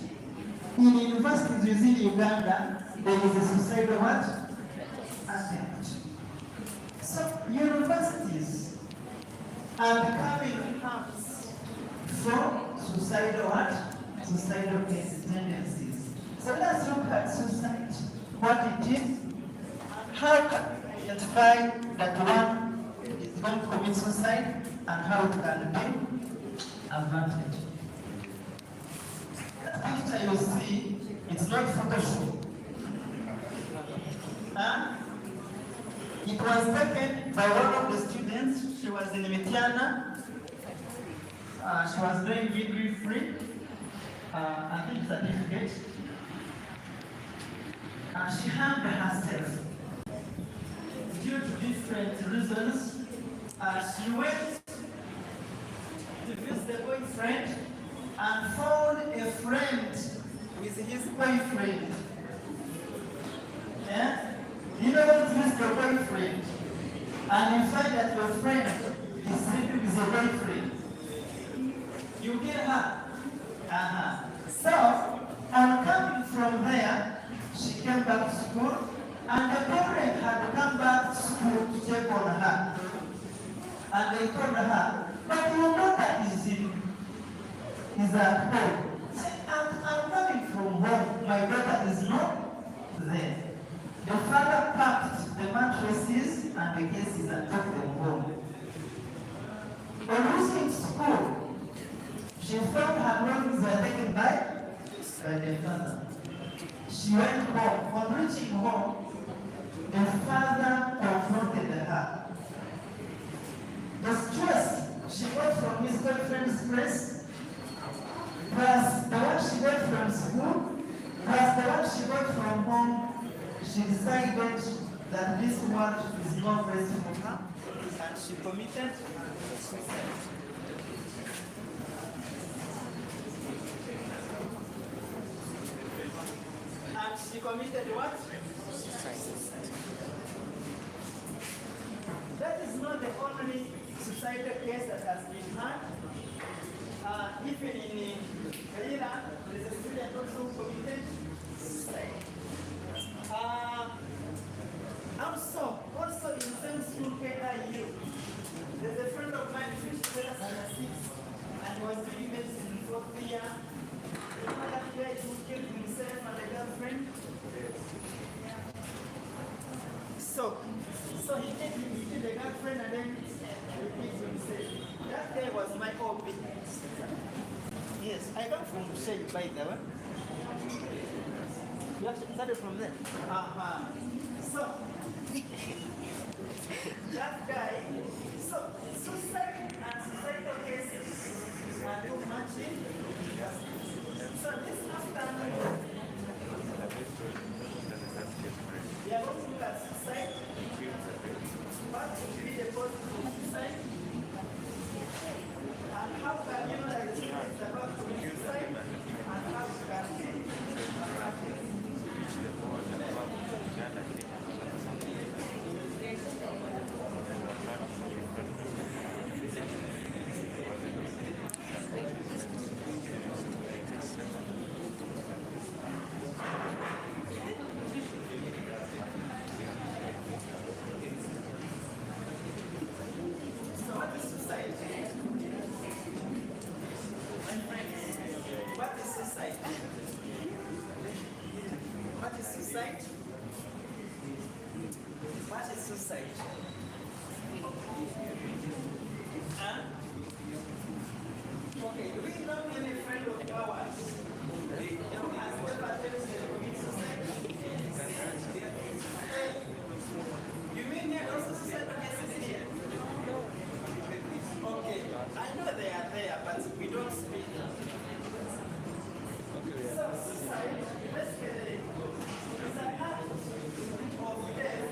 in universities within Uganda, there is a suicidal what? Attempt. So universities are becoming hubs for suicidal what? Suicidal tendencies. So let's look at suicide, what it is, how can we identify that one is going to commit suicide, and how it can be averted. Picture you see, it's not Photoshop. Huh? It was taken by one of the students. She was in Mitiana. She was doing degree free. I think certificate. She harmed herself due to different reasons. She went to visit the boyfriend and found a friend with his boyfriend. Yeah? You know what is your boyfriend? And you find that your friend is sleeping with your boyfriend. You kill her. So, on coming from there, she came back to school, and the parent had to come back to school to check on her. And they told her, but your daughter is at home. Say, I'm coming from home. My daughter is not there. The father packed the mattresses and the cases and took them home. On reaching school, she found her belongings were taken by the father. She went home. On reaching home, the father confronted her. The stress she got from his boyfriend's place, plus the one she got from school, plus the one she got from home, she decided that this one is not best for her, and she committed suicide. And she committed what? Suicide. That is not the only suicidal case that has been had. Even in Iran, there is a student also who committed suicide. Also in the same school, KIU, there's a friend of mine who finished class under 6 and was doing medicine in 4th year. Another guy who killed himself and a girlfriend. So he killed the girlfriend and then he killed himself. That guy was my OB. Yes, I come from Shade, by the way. You actually started from there. So that guy, so suicide and suicidal cases are too much in. So this afternoon, we are going to look at suicide. What would be the cause of suicide? And how can you know that it's about to be suicide? And how can you suicide? Okay, do we know any friend of ours who has ever attempted to commit suicide? You mean there are also suicidal cases here? Okay, I know they are there, but we don't speak. So suicide, basically, is an act of death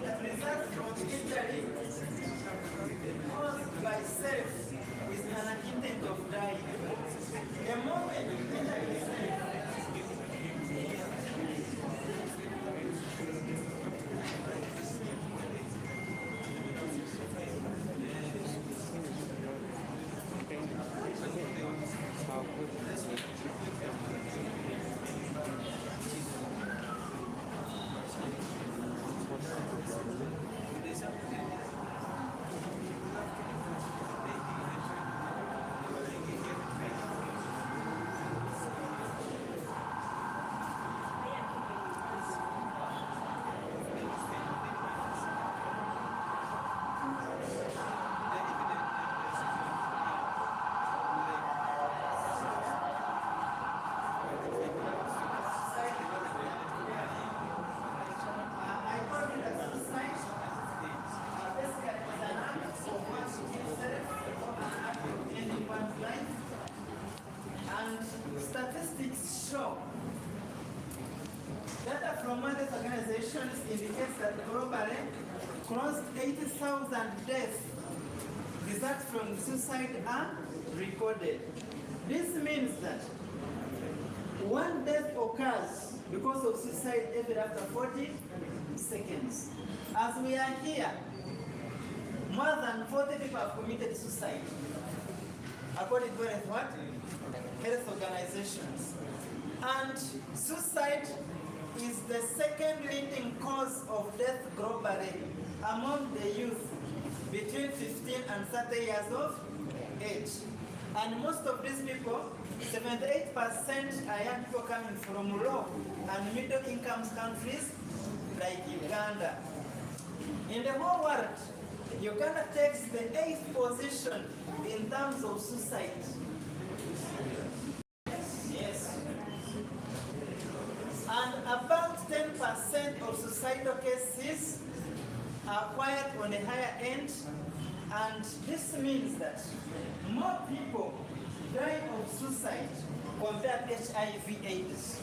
that results from injury caused by self with an intent of dying. The moment injury is organizations indicate that globally, close to 80,000 deaths results from suicide are recorded. This means that one death occurs because of suicide every after 40 seconds. As we are here, more than 40 people have committed suicide, according to what? Health organizations. And suicide is the second leading cause of death globally among the youth between 15 and 30 years of age. And most of these people, 78% are young people coming from low and middle income countries like Uganda. In the whole world, Uganda takes the 8th position in terms of suicide. Yes. And about 10% of suicidal cases are acquired on the higher end, and this means that more people die of suicide compared to HIV/AIDS.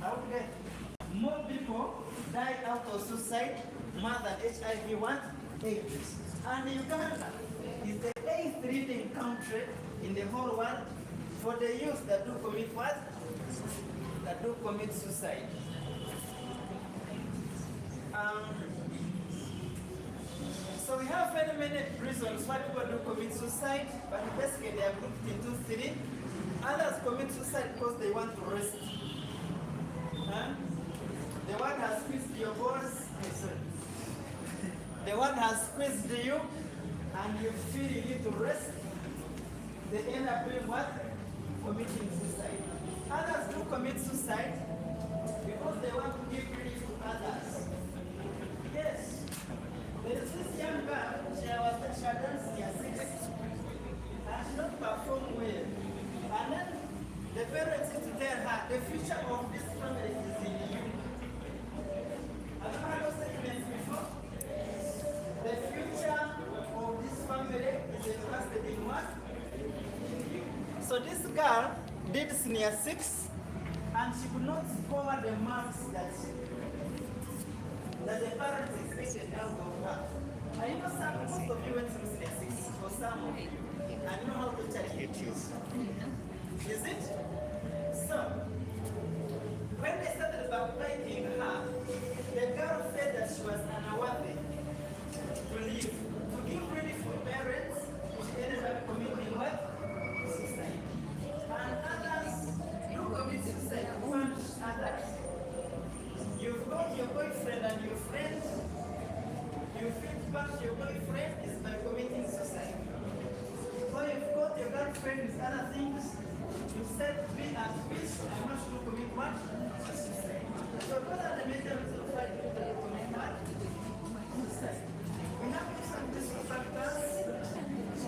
Okay. More people die out of suicide more than HIV/AIDS. And Uganda is the 8th leading country in the whole world for the youth that do commit what? That do commit suicide. So we have very many reasons why people do commit suicide, but basically they are grouped into three. Others commit suicide because they want to rest. The one has squeezed your balls, the one has squeezed you, and you feel you need to rest. They end up doing what? Committing suicide. Others do commit suicide because they want to give relief to others. Yes. There is this young girl, she had done year 6, and she not performed well. And then the parents used to tell her, the future of this family is in you. Have you heard those statements before? The future of this family is entrusted in what? So this girl did senior 6, and she could not score the marks that the parents expected out of her. I know most of you went through senior 6, for some of you, and know how to challenge it is. Is it? So, when they started backbiting her, the girl said that she was unworthy to live. To give relief to parents, she ended up committing what? Suicide. And others do commit suicide to punish others. You've got your boyfriend and your friend, you feel back your boyfriend is by committing suicide. Or you've got your girlfriend with other things, you said be at peace, I want you to commit what? Suicide. So what are the major reasons why people commit what? Suicide. We have some risk factors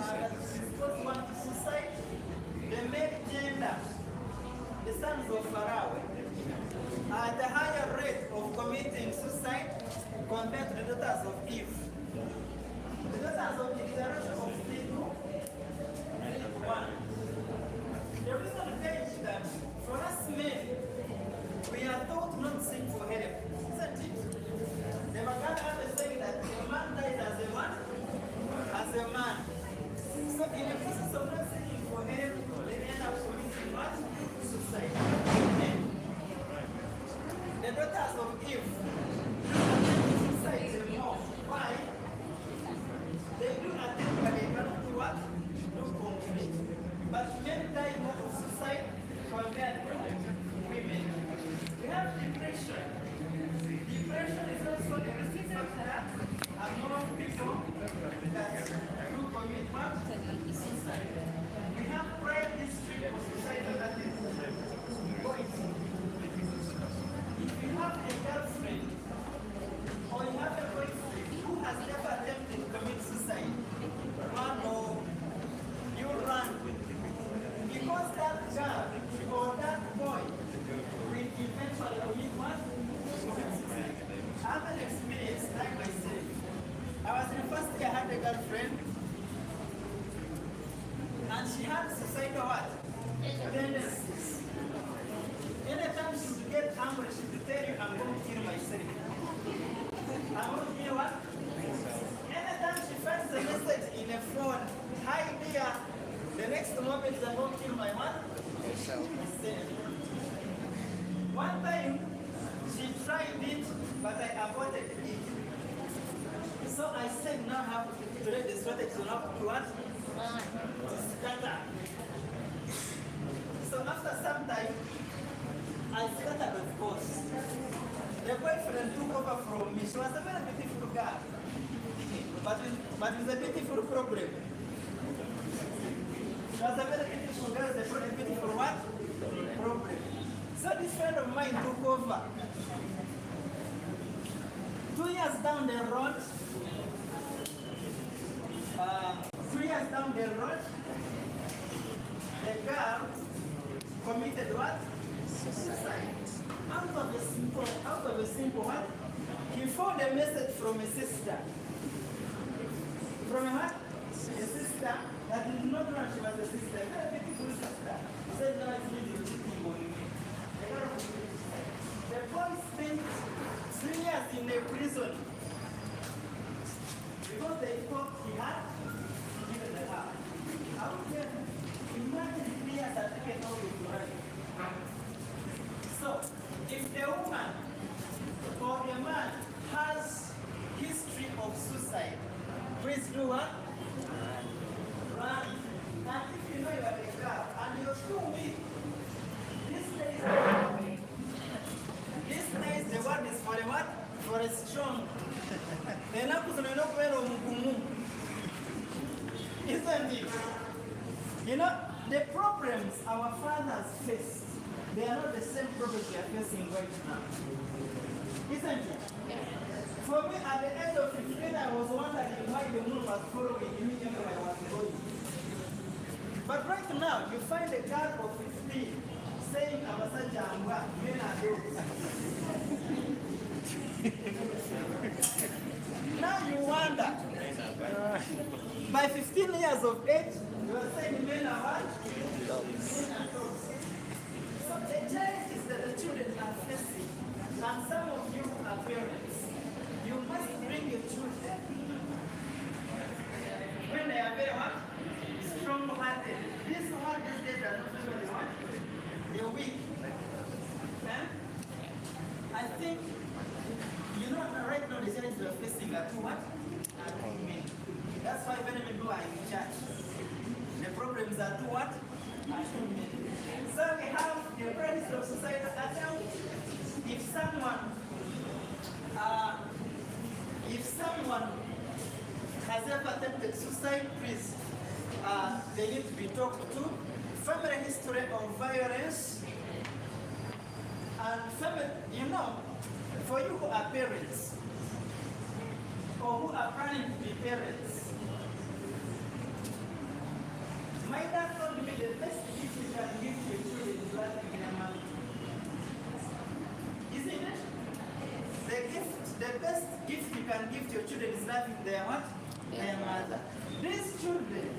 that cause one to suicide. The male gender, the sons of Pharaoh, are at a higher rate of committing suicide compared to the daughters of Eve. The daughters of Eve, the ratio of 3 to 1. The reason is that for us men, we are taught not to seek for help, isn't it? The Magana have a saying that a man dies as a man, as a man. So in the process of not seeking for help, they end up committing what? Suicide. The daughters of Eve do suicide more. Why? They do attempt, but they cannot do what? Do complete. But men die more of suicide compared to women. We have depression. Depression is also a risk factor among people that do commit what? Suicide. We have prior history of suicide that is going. If you have a girlfriend or you have a boyfriend who has never attempted to commit suicide, you run. Because that girl or that boy will eventually commit what? Suicide. I have an experience like myself. I was in the first year, I had a girlfriend, and she had suicidal what? Tendencies. Anytime she would get angry, she would tell you, I'm going to kill moment is about to kill my what? Myself. One time, she tried it, but I avoided it. So I said, now I have to let the strategy to not to what? To scatter. So after some time, I scattered, of course. The boyfriend took over from me. She was a very beautiful girl, but with a beautiful problem. She was a very beautiful girl with a beautiful what? Problem. So this friend of mine took over. 2 years down the road, 2 years down the road, the girl committed what? Suicide. Out of a simple what? He found a message from a sister. From a what? A sister that did not know she was a sister. A very beautiful sister. Said no, it's really cheating on me. The boy spent 3 years in a prison because they thought he had given the heart. I would say, imagine 3 years that taken all his life. So, if the woman or the man has history of suicide, please do what? Run. And if you know you are a girl and you're too weak, these days the word is for a what? For a strong. Isn't it? You know, the problems our fathers faced, they are not the same problems we are facing right now. Isn't it? For me, at the end of 15, I was wondering why the moon was following immediately when I was going. But right now, you find a girl of 15 saying, Abasajamba, men are dogs. Now you wonder, by 15 years of age, you are saying men are what? Men are dogs. So the challenges that the children are facing, and some of you are parents, you must bring your children when they are very what? Strong-hearted. This one, these days are not usually what? They're weak. Okay? I think, you know, right now the challenges we are facing are two what? Are two men. That's why many people are in church. The problems are two what? Are two men. So we have the premise of society account. If someone has ever attempted suicide, please, they need to be talked to. Family history of violence, and family, you know, for you who are parents, or who are planning to be parents, my dad told me the best gift you can give to your children is loving their mother. Isn't it? The best gift you can give to your children is loving their what? Their mother. These children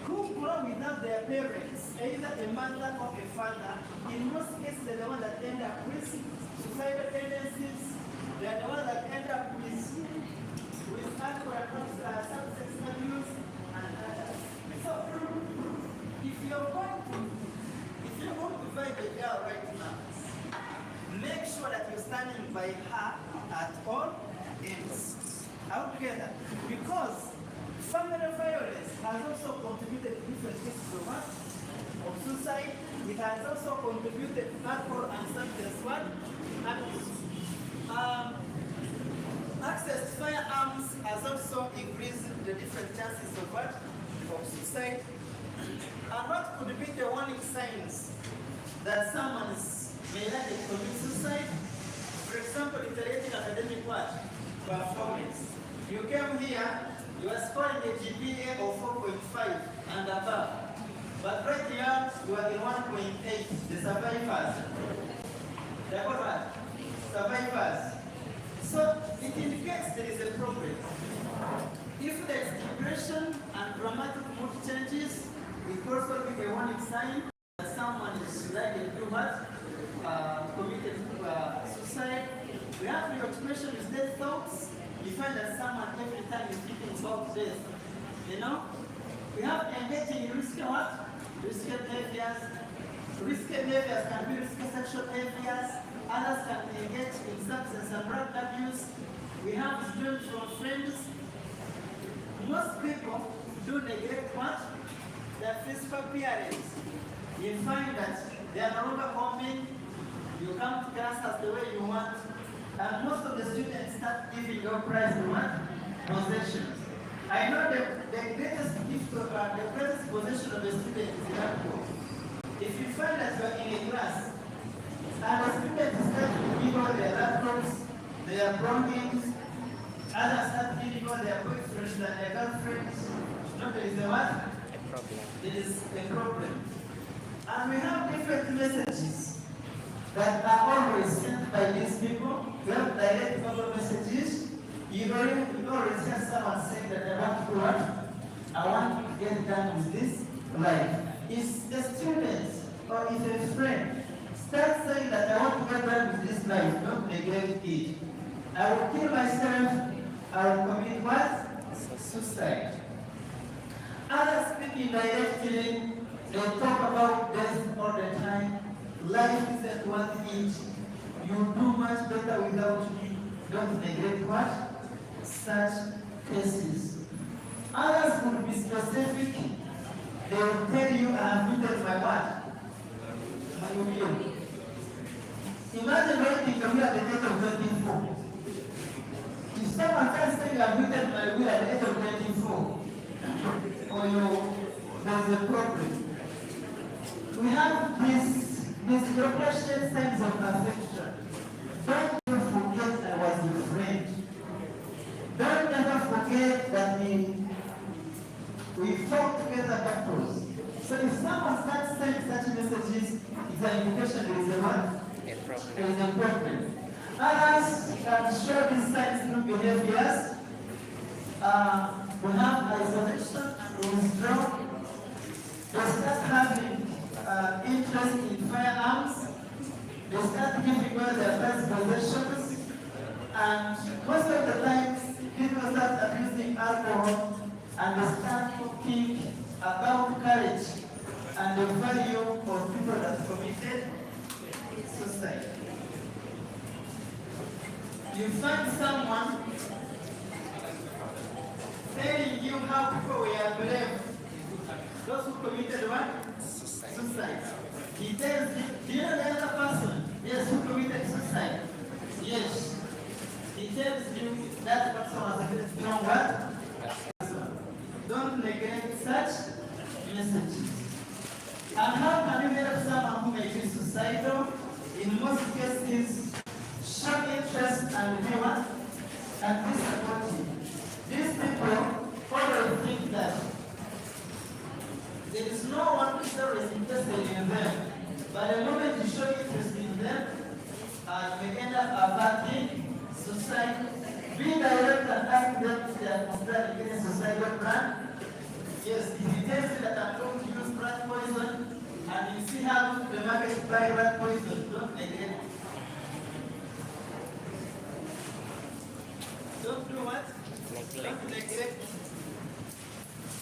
who grow without their parents, either a mother or a father, in most cases they're the ones that end up with suicidal tendencies, they're the ones that end up with alcohol, substance abuse, and others. So, if you're going to find a girl right now, make sure that you're standing by her at all ends. Altogether, because family violence has also contributed to different cases of suicide. It has also contributed to alcohol and substance abuse. Access to firearms has also increased the different chances of what? Of suicide. And what could be the warning signs that someone may likely commit suicide? For example, iterating academic performance. You came here, you are scoring a GPA of 4.5 and above. But right here, you are in 1.8, the survivors. They are what? Survivors. So it indicates there is a problem. If there is depression and dramatic mood changes, it could also be a warning sign that someone is likely to have committed suicide. We have preoccupation with death thoughts. You find that someone every time is thinking about death. You know? We have engaging in risky what? risky behaviors. Risky behaviors can be risky sexual behaviors. Others can engage in substance and drug abuse. We have students from friends. Most people do neglect what? Their physical appearance. You find that they are no longer coming. You come to class as the way you want. And most of the students start giving your prize to what? Possessions. I know the greatest gift of the greatest possession of a student is a laptop. If you find that you are in a class and the students start to give all their laptops, their belongings, others start giving all their boyfriends and their girlfriends, no, there is a what? A problem. There is a problem. And we have different messages that are always sent by these people. We have direct verbal messages. You always hear someone saying that I want to do what? I want to get done with this life. If the students or if a friend starts saying that I want to get done with this life, don't neglect it. I will kill myself, I will commit what? Suicide. Others speak indirectly, they talk about death all the time. Life isn't worth it. You do much better without me. Don't neglect what? Such cases. Others will be specific. They will tell you, I have written my what? My will. Imagine writing a will at the age of 24. If someone can say you have written my will at the age of 24, or there's a problem. We have these repression signs of affection. Don't ever forget I was your friend. Don't ever forget that we fought together battles. So if someone starts sending such messages, it's an indication there is a what? A problem. There is a problem. Others can show these signs through behaviors. We have isolation and withdrawal. They start having interest in firearms. They start giving away their first possessions. And most of the times, people start abusing alcohol and they start talking about courage and the value of people that committed suicide. You find someone telling you how people were brave. Those who committed what? Suicide. He tells you, do you know the other person? Yes, who committed suicide? Yes. He tells you that person was a very strong what? Don't neglect such messages. And how can you help someone who may be suicidal? In most cases, show interest and humor and be supportive. These people always think that there is no one who is always interested in them. But the moment you show interest in them, you may end up averting suicide. Be direct and ask them if they are considering getting suicidal plan. Yes, if he tells you that I'm going to use rat poison, and you see how the market buy rat poison, don't neglect it. Don't do what? Don't neglect.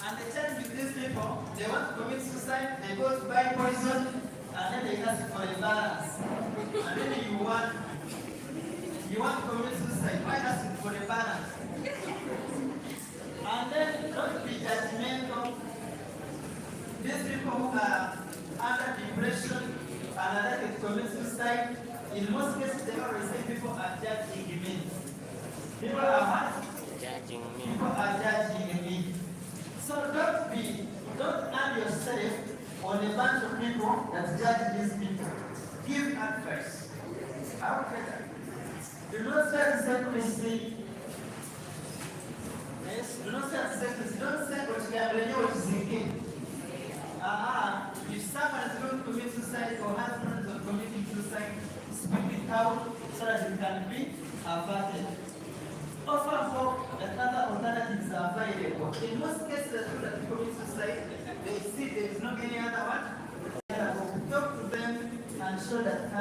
And the chance with these people, they want to commit suicide, they go to buy poison, and then they ask for a balance. And then you want to commit suicide, why ask for a balance? And then don't be judgmental. These people who are under depression and are ready to commit suicide, in most cases they always say people are judging me. People are what? Judging me. People are judging me. So don't add yourself on a bunch of people that judge these people. Give advice. How can I? Do not say secrecy. Yes, do not say secrecy. Don't say what you are ready what is thinking. If someone is going to commit suicide or has plans of committing suicide, speak it out so that it can be averted. Offer hope that other alternatives are available. In most cases, the people that commit suicide, they see there is no any other one. Talk to them and show that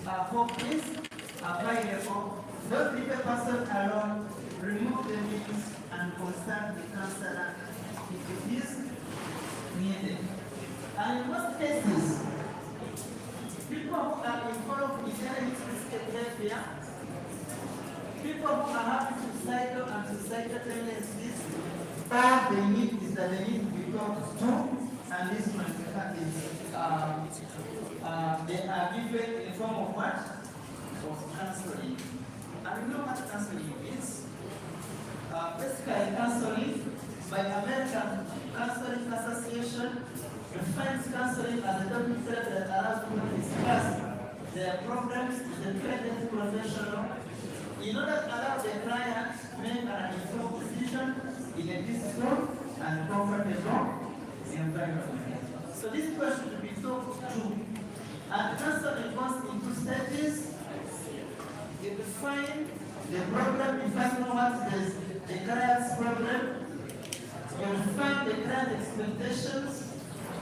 hope is available. Don't leave a person alone. Remove the means and consult the counselor if it is needed. And in most cases, people who are involved in any risky behavior, people who are happy to cycle and suicidal tendencies, all they need is that they need to be talked to, and this one is, they are given in the form of what? Of counseling. And you know what counseling is? Basically, counseling by American Counseling Association defines counseling as a topic that allows people to discuss their problems with the independent professional in order to allow the client to make an informed decision in a peaceful and comfortable environment. So this person should be talked to. And counseling goes in two stages. You define the problem, you first know what is the client's problem. You define the client's expectations.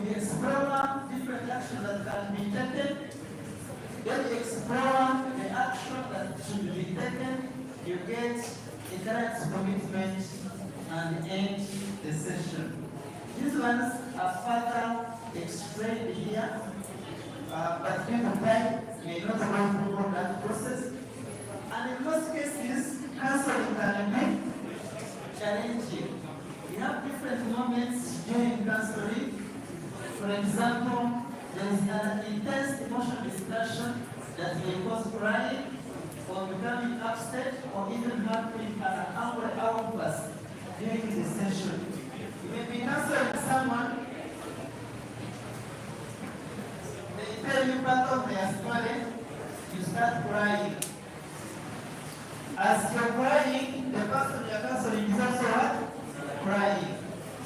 You explore different actions that can be taken. Then you explore the action that should be taken. You get the client's commitment and end the session. These ones are further explained here, but due to time, may not go through that process. And in most cases, counseling can be challenging. We have different moments during counseling. For example, there is an intense emotional discussion that may cause crying, or becoming upset, or even having an angry outburst during the session. You may be counseling someone, they tell you part of their story, you start crying. As you're crying, the person you're counseling is also what? Crying.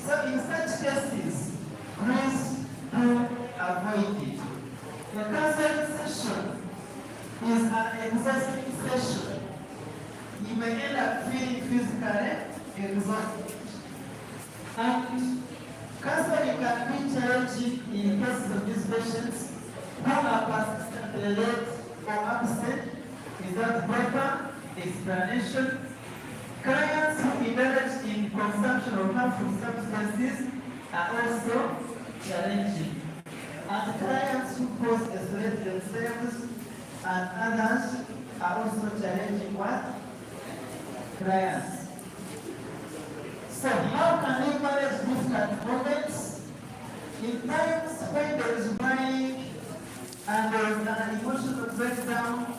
So in such cases, please do avoid it. The counseling session is an exhausting session. You may end up feeling physically exhausted. And counseling can be challenging in cases of these patients who are persistently late or absent without proper explanation. Clients who indulge in consumption of harmful substances are also challenging. And clients who pose a threat to themselves and others are also challenging what? Clients. So how can we manage difficult moments? In times when there is crying and there is an emotional breakdown,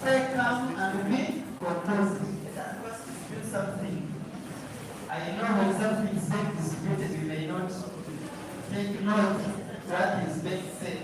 stay calm and be composed. That was do something. I know when something is being disputed, you may not take note what is being said.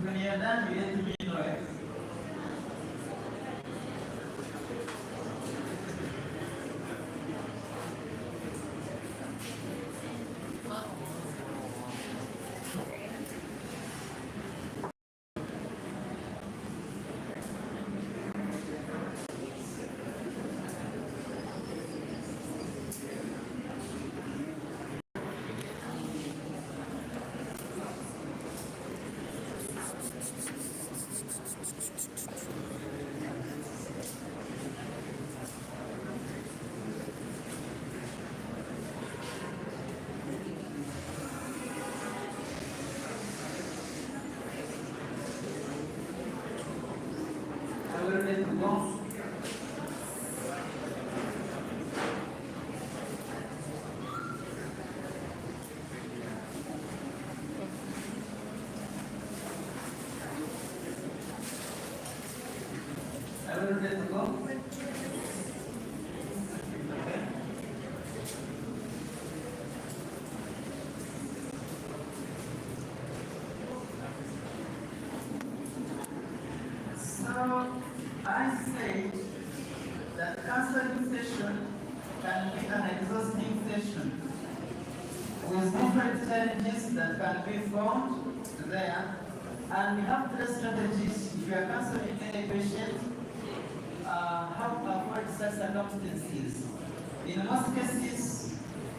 When you're done, you let me know it. everybody ready to go? Okay. So I say that counseling session can be an exhausting session with different challenges that can be found there. And we have three strategies if you are counseling any patient, how to avoid such circumstances. In most cases,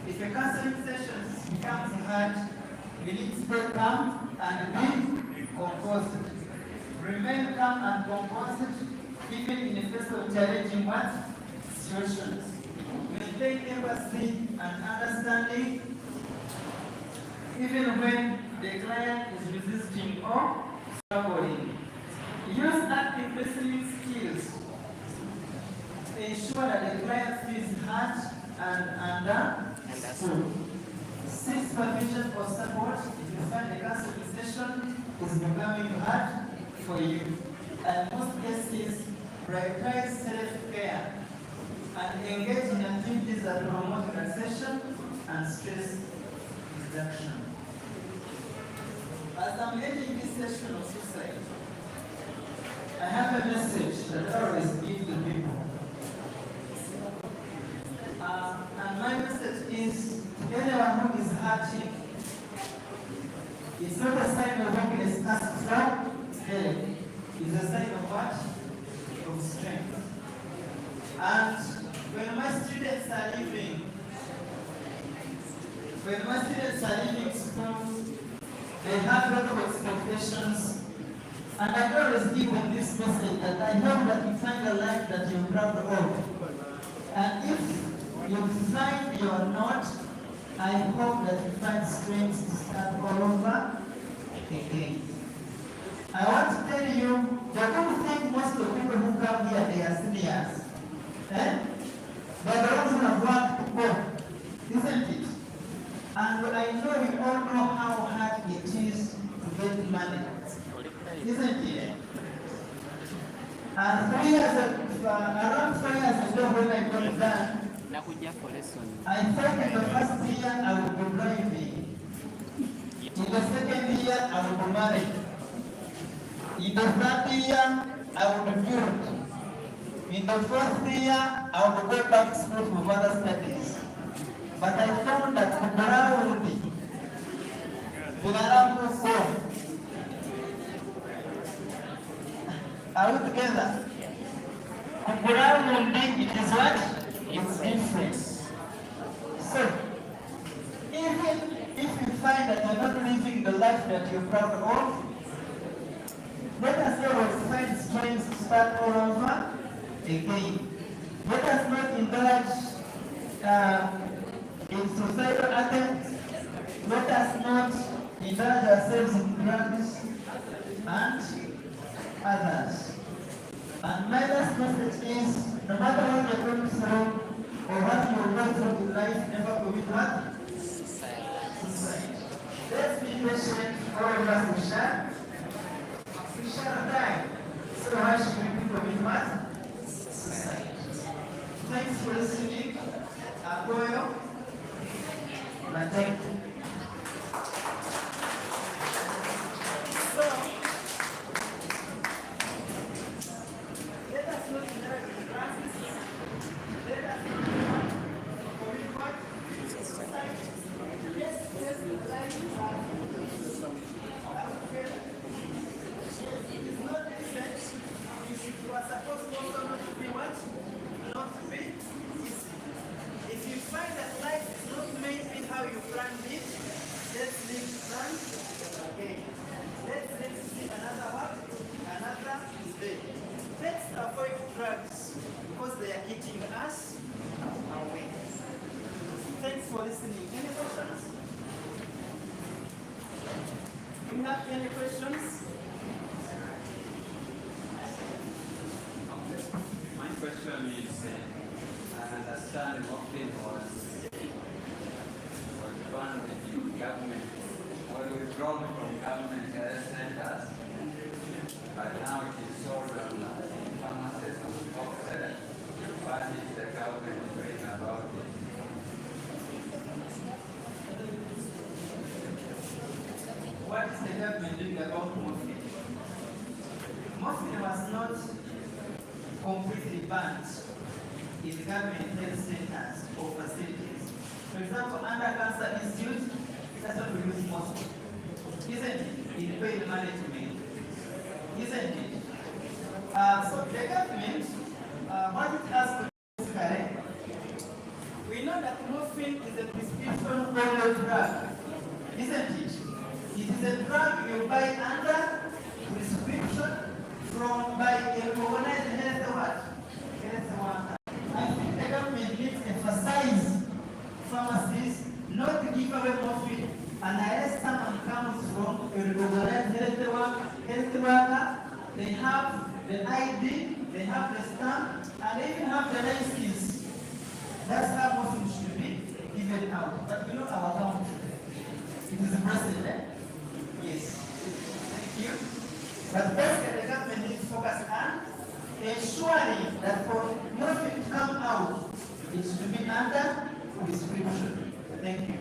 if a counseling session becomes hard, you need to stay calm and be composed. Remain calm and composed even in the face of challenging what? Situations. Maintain empathy and understanding even when the client is resisting or struggling. Use active listening skills to ensure that the client feels heard and understood. Seek supervision or support if you find the counseling session is becoming hard for you. And most cases, prioritize self-care and engage in activities that promote relaxation and stress reduction. As I'm ending this session of suicide, I have a message that I always give to people. And my message is anyone who is hurting, it's not a sign of weakness as from help. It's a sign of what? Of strength. And when my students are leaving school, they have a lot of expectations. And I always give them this message that I hope that you find a life that you're proud of. And if you find you're not, I hope that you find strength to start all over again. I want to tell you, you're going to think most of the people who come here, they are seniors. Eh? They're the ones who have worked before, isn't it? And I know we all know how hard it is to get money, isn't it? And around 3 years ago when I got done, I thought in the first year I would be driving. In the second year I would be married. In the third year I would build. In the fourth year I would go back to school for further studies. But I found that Kubaraundi, Binadamu Four, are we together? Kubaraundi, it is what? It's different. So, even if you find that you're not living the life that you're proud of, let us always find strength to start all over again. Let us not indulge in suicidal attempts. Let us not indulge ourselves in drugs and others. And my last message is, no matter what you're going through or what you're going through in life, never commit what? Suicide. Let's be patient, all of us will share. We shall die. So why should we commit what? Suicide. Thanks for listening. Apoyo. And thank you. Thanks for listening. Any questions? Do you have any questions? My question is, I understand often was done with the government, or withdrawn from government health centers, but now it is sold on pharmacies. is the government doing about morphine? Morphine was not completely banned in government health centers or facilities. For example, under Cancer Institute, that's what we use morphine. Isn't it? In pain management. Isn't it? So the government, what it has to do is correct. We know that morphine is a prescription-only drug. Isn't it? It is a drug you buy under prescription by a recognized health worker. I think the government needs to emphasize pharmacies not to give away morphine unless someone comes from a recognized health worker. They have the ID, they have the stamp, and they even have the license. That's how morphine should be given out. But we know our country. It is a precedent. Yes. Thank you. But basically, the government needs to focus on ensuring that for morphine to come out, it should be under prescription. Thank you.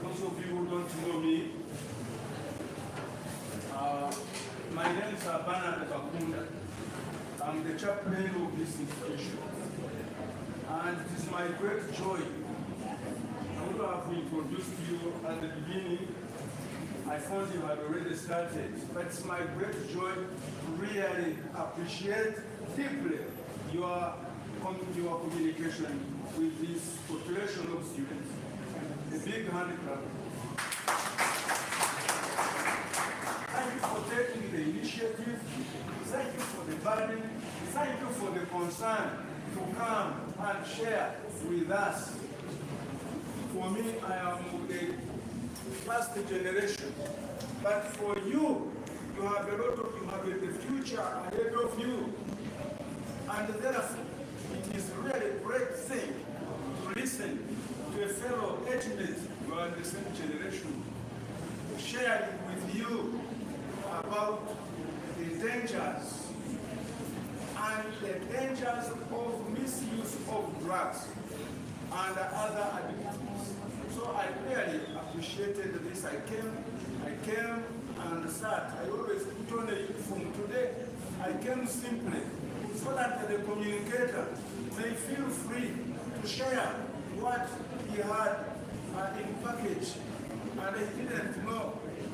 Those of you who don't know me, my name is Bernard Bakunda. I'm the chaplain of this institution. And it is my great joy. I would have introduced you at the beginning. I thought you had already started. But it's my great joy to really appreciate deeply your communication with this population of students. A big hand clap. Thank you for taking the initiative. Thank you for the burden. Thank you for the concern to come and share with us. For me, I am the first generation. But for you, you have a lot of, you have the future ahead of you. And therefore, it is really a great thing to listen to a fellow ethnic, you are in the same generation, sharing with you about the dangers and the dangers of misuse of drugs and other addictions. So I really appreciated this. I came and sat. I always put on a uniform. Today, I came simply so that the communicator may feel free to share what he had in package. And I didn't know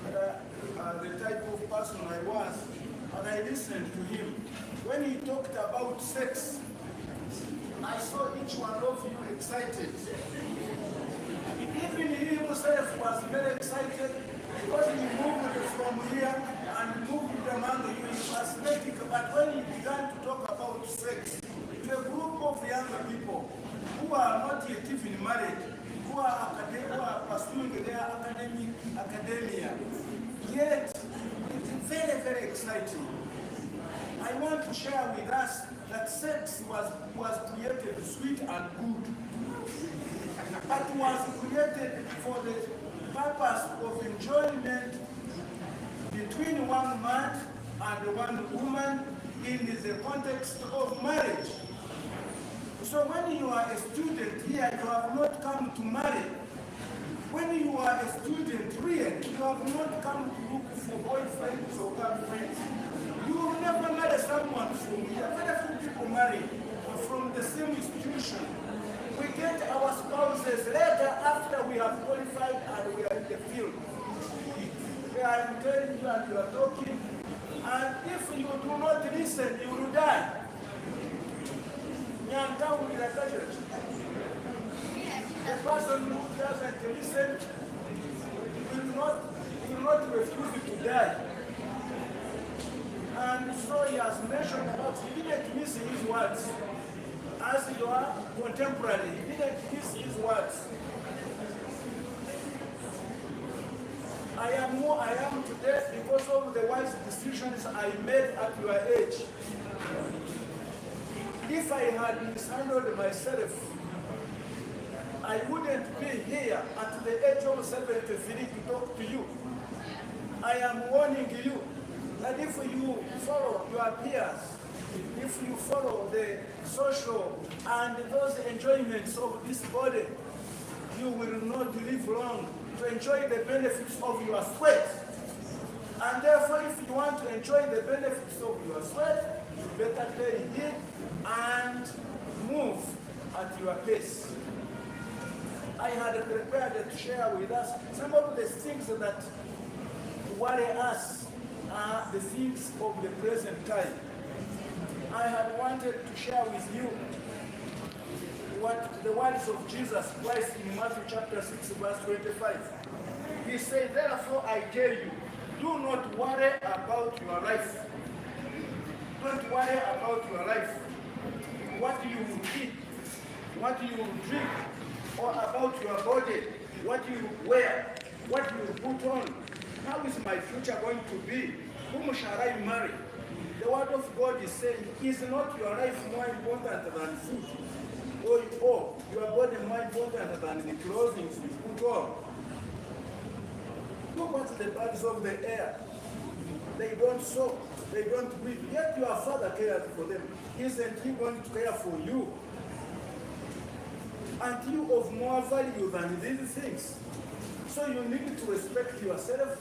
the type of person I was. And I listened to him. When he talked about sex, I saw each one of you excited. Even he himself was very excited because he moved from here and moved among you. He was fascinating. But when he began to talk about sex, to a group of young people who are not yet even married, who are pursuing their academia, yet it's very, very exciting. I want to share with us that sex was created sweet and good. It was created for the purpose of enjoyment between one man and one woman in the context of marriage. So when you are a student here, you have not come to marry. When you are a student really, you have not come to look for boyfriends or girlfriends. You will never marry someone from here. Very few people marry from the same institution. We get our spouses later after we have qualified and we are in the field. I am telling you and you are talking, and if you do not listen, you will die. The person who doesn't listen will not refuse to die. And so he has mentioned about, he didn't miss his words. As you are contemporary, he didn't miss his words. I am who I am today because of the wise decisions I made at your age. If I had mishandled myself, I wouldn't be here at the age of 73 to talk to you. I am warning you that if you follow your peers, If you follow the social and those enjoyments of this body, you will not live long to enjoy the benefits of your sweat. And therefore, if you want to enjoy the benefits of your sweat, you better pay heed and move at your pace. I had prepared to share with us some of the things that worry us are the things of the present time. I had wanted to share with you what the words of Jesus Christ in Matthew chapter 6 verse 25. He said, therefore I tell you, do not worry about your life. Don't worry about your life. What you will eat, what you will drink, or about your body, what you wear, what you put on. How is my future going to be? Whom shall I marry? The word of God is saying, is not your life more important than food? Or your body more important than the clothing you put on? Look at the birds of the air. They don't sow, they don't breathe. Yet your Father cares for them. Isn't He going to care for you? Aren't you of more value than these things? So you need to respect yourself.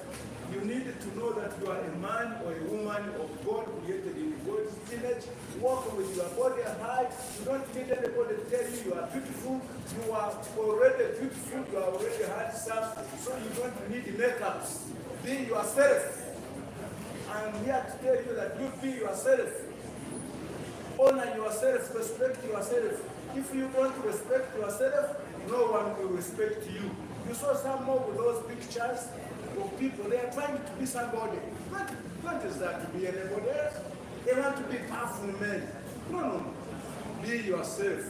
You need to know that you are a man or a woman of God, created in God's image. Walk with your body high. You don't need anybody to tell you you are beautiful. You are already beautiful. You are already handsome. So you don't need makeups. Be yourself. I'm here to tell you that you be yourself. Honor yourself. Respect yourself. If you don't respect yourself, no one will respect you. You saw some of those pictures of people, they are trying to be somebody. What is that to be anybody else? They want to be powerful men. No. Be yourself.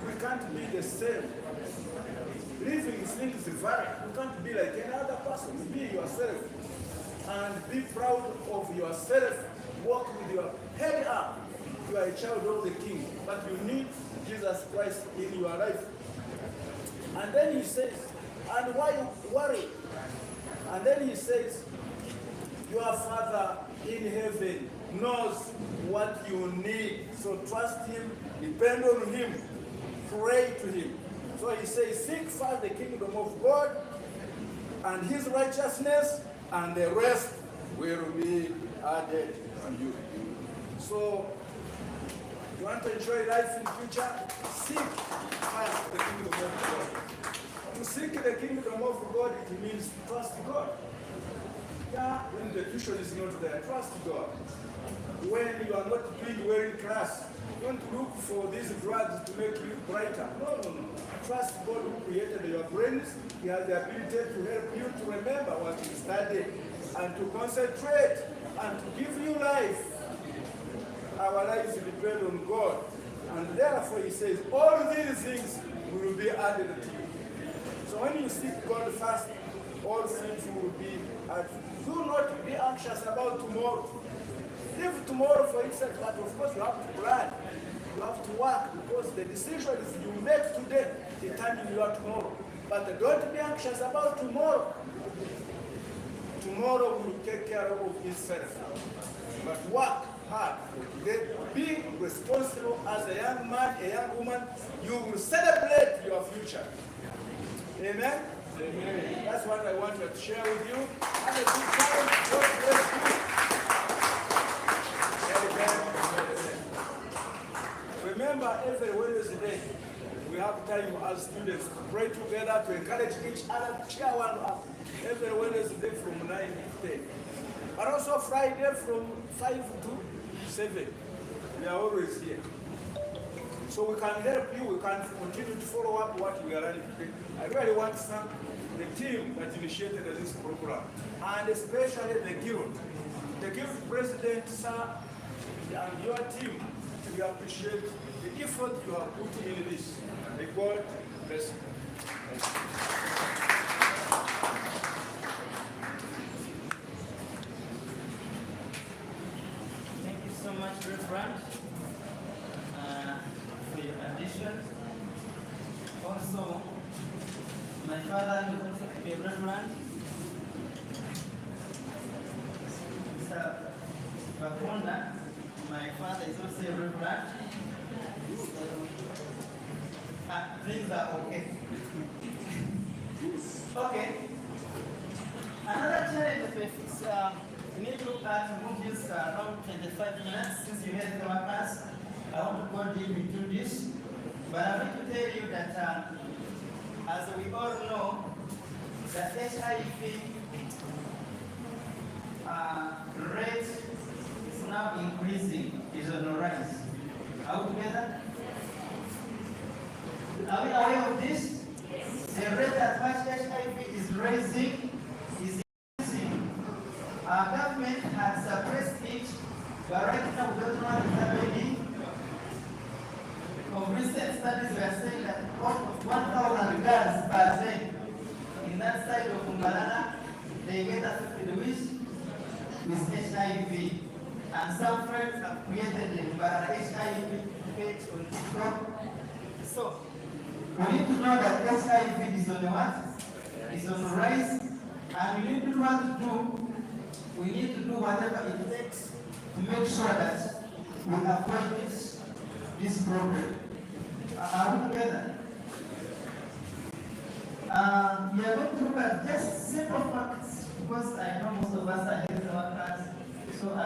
We can't be the same. Living things vary. You can't be like any other person. Be yourself. And be proud of yourself. Walk with your head up. You are a child of the King. But you need Jesus Christ in your life. And then he says, and why worry? And then he says, your Father in heaven knows what you need. So trust Him, depend on Him, pray to Him. So he says, seek first the kingdom of God and His righteousness, and the rest will be added to you. So, you want to enjoy life in future? Seek first the kingdom of God. To seek the kingdom of God, it means trust God. Yeah, when the tuition is not there, trust God. When you are not doing well in class, don't look for these drugs to make you brighter. No. Trust God who created your brains. He has the ability to help you to remember what you studied and to concentrate and to give you life. Our lives depend on God. And therefore he says, all these things will be added to you. So when you seek God first, all things will be added. Do not be anxious about tomorrow. Live tomorrow for itself, but of course you have to plan. You have to work, because the decisions you make today determine your tomorrow. But don't be anxious about tomorrow. Tomorrow will take care of itself. But work hard. Be responsible as a young man, a young woman. You will celebrate your future. Amen? Amen. That's what I wanted to share with you. Have a good time. God bless you. Remember, every Wednesday, we have time as students to pray together, to encourage each other, to cheer one up. Every Wednesday from 9 to 10. And also Friday from 5 to 7. We are always here. So we can help you, we can continue to follow up what we are running today. I really want to thank the team that initiated this program, and especially the guild. The guild president, sir, and your team, we appreciate the effort you have put in this. May God bless you. Thank you so much, Reverend, for your addition. Also, my father, who is also a Reverend, Mr. Bakonda, my father is also a reverend. Things are okay. Okay. Another challenge is we need to look at movies around 25 minutes since you had the workers. I want to go deep into this, but I want to tell you that as we all know, the HIV rate is now increasing, is on the rise. Are we together? Are we aware of this? The rate at which HIV is rising is increasing. Our government has suppressed it, but right now we don't know what is happening. From recent studies, we are saying that almost 1,000 girls per day in that side of Umbalana, they get affected with HIV. And some friends have created the Umbalana HIV page on TikTok. So, we need to know that HIV is on the what? It's on the rise. And we need to know what to do. We need to do whatever it takes to make sure that we avoid this problem. Are we together? We are going to look at just simple facts because I know most of us are health workers, so I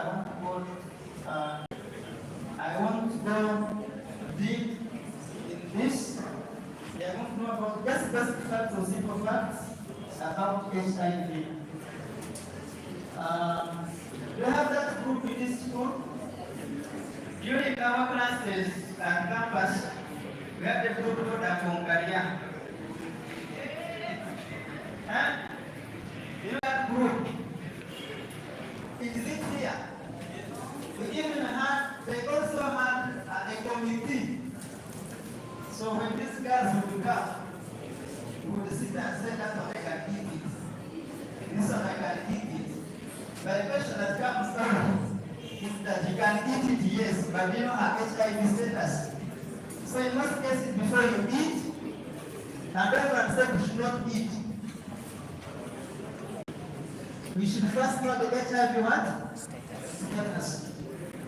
want to go deep in this. We are going to know about just basic facts or simple facts about HIV. Do you have that group in this school? During our classes and campus, we have the group called Akongaria. Huh? You know that group? Is it here? We even had, they also had a committee. So when these guys would come, we would sit and say that one I can eat it. This one I can eat it. But the question that comes now is that you can eat it, yes, but you don't have HIV status. So in most cases, before you eat, and everyone said we should not eat. We should first know the HIV what? Status.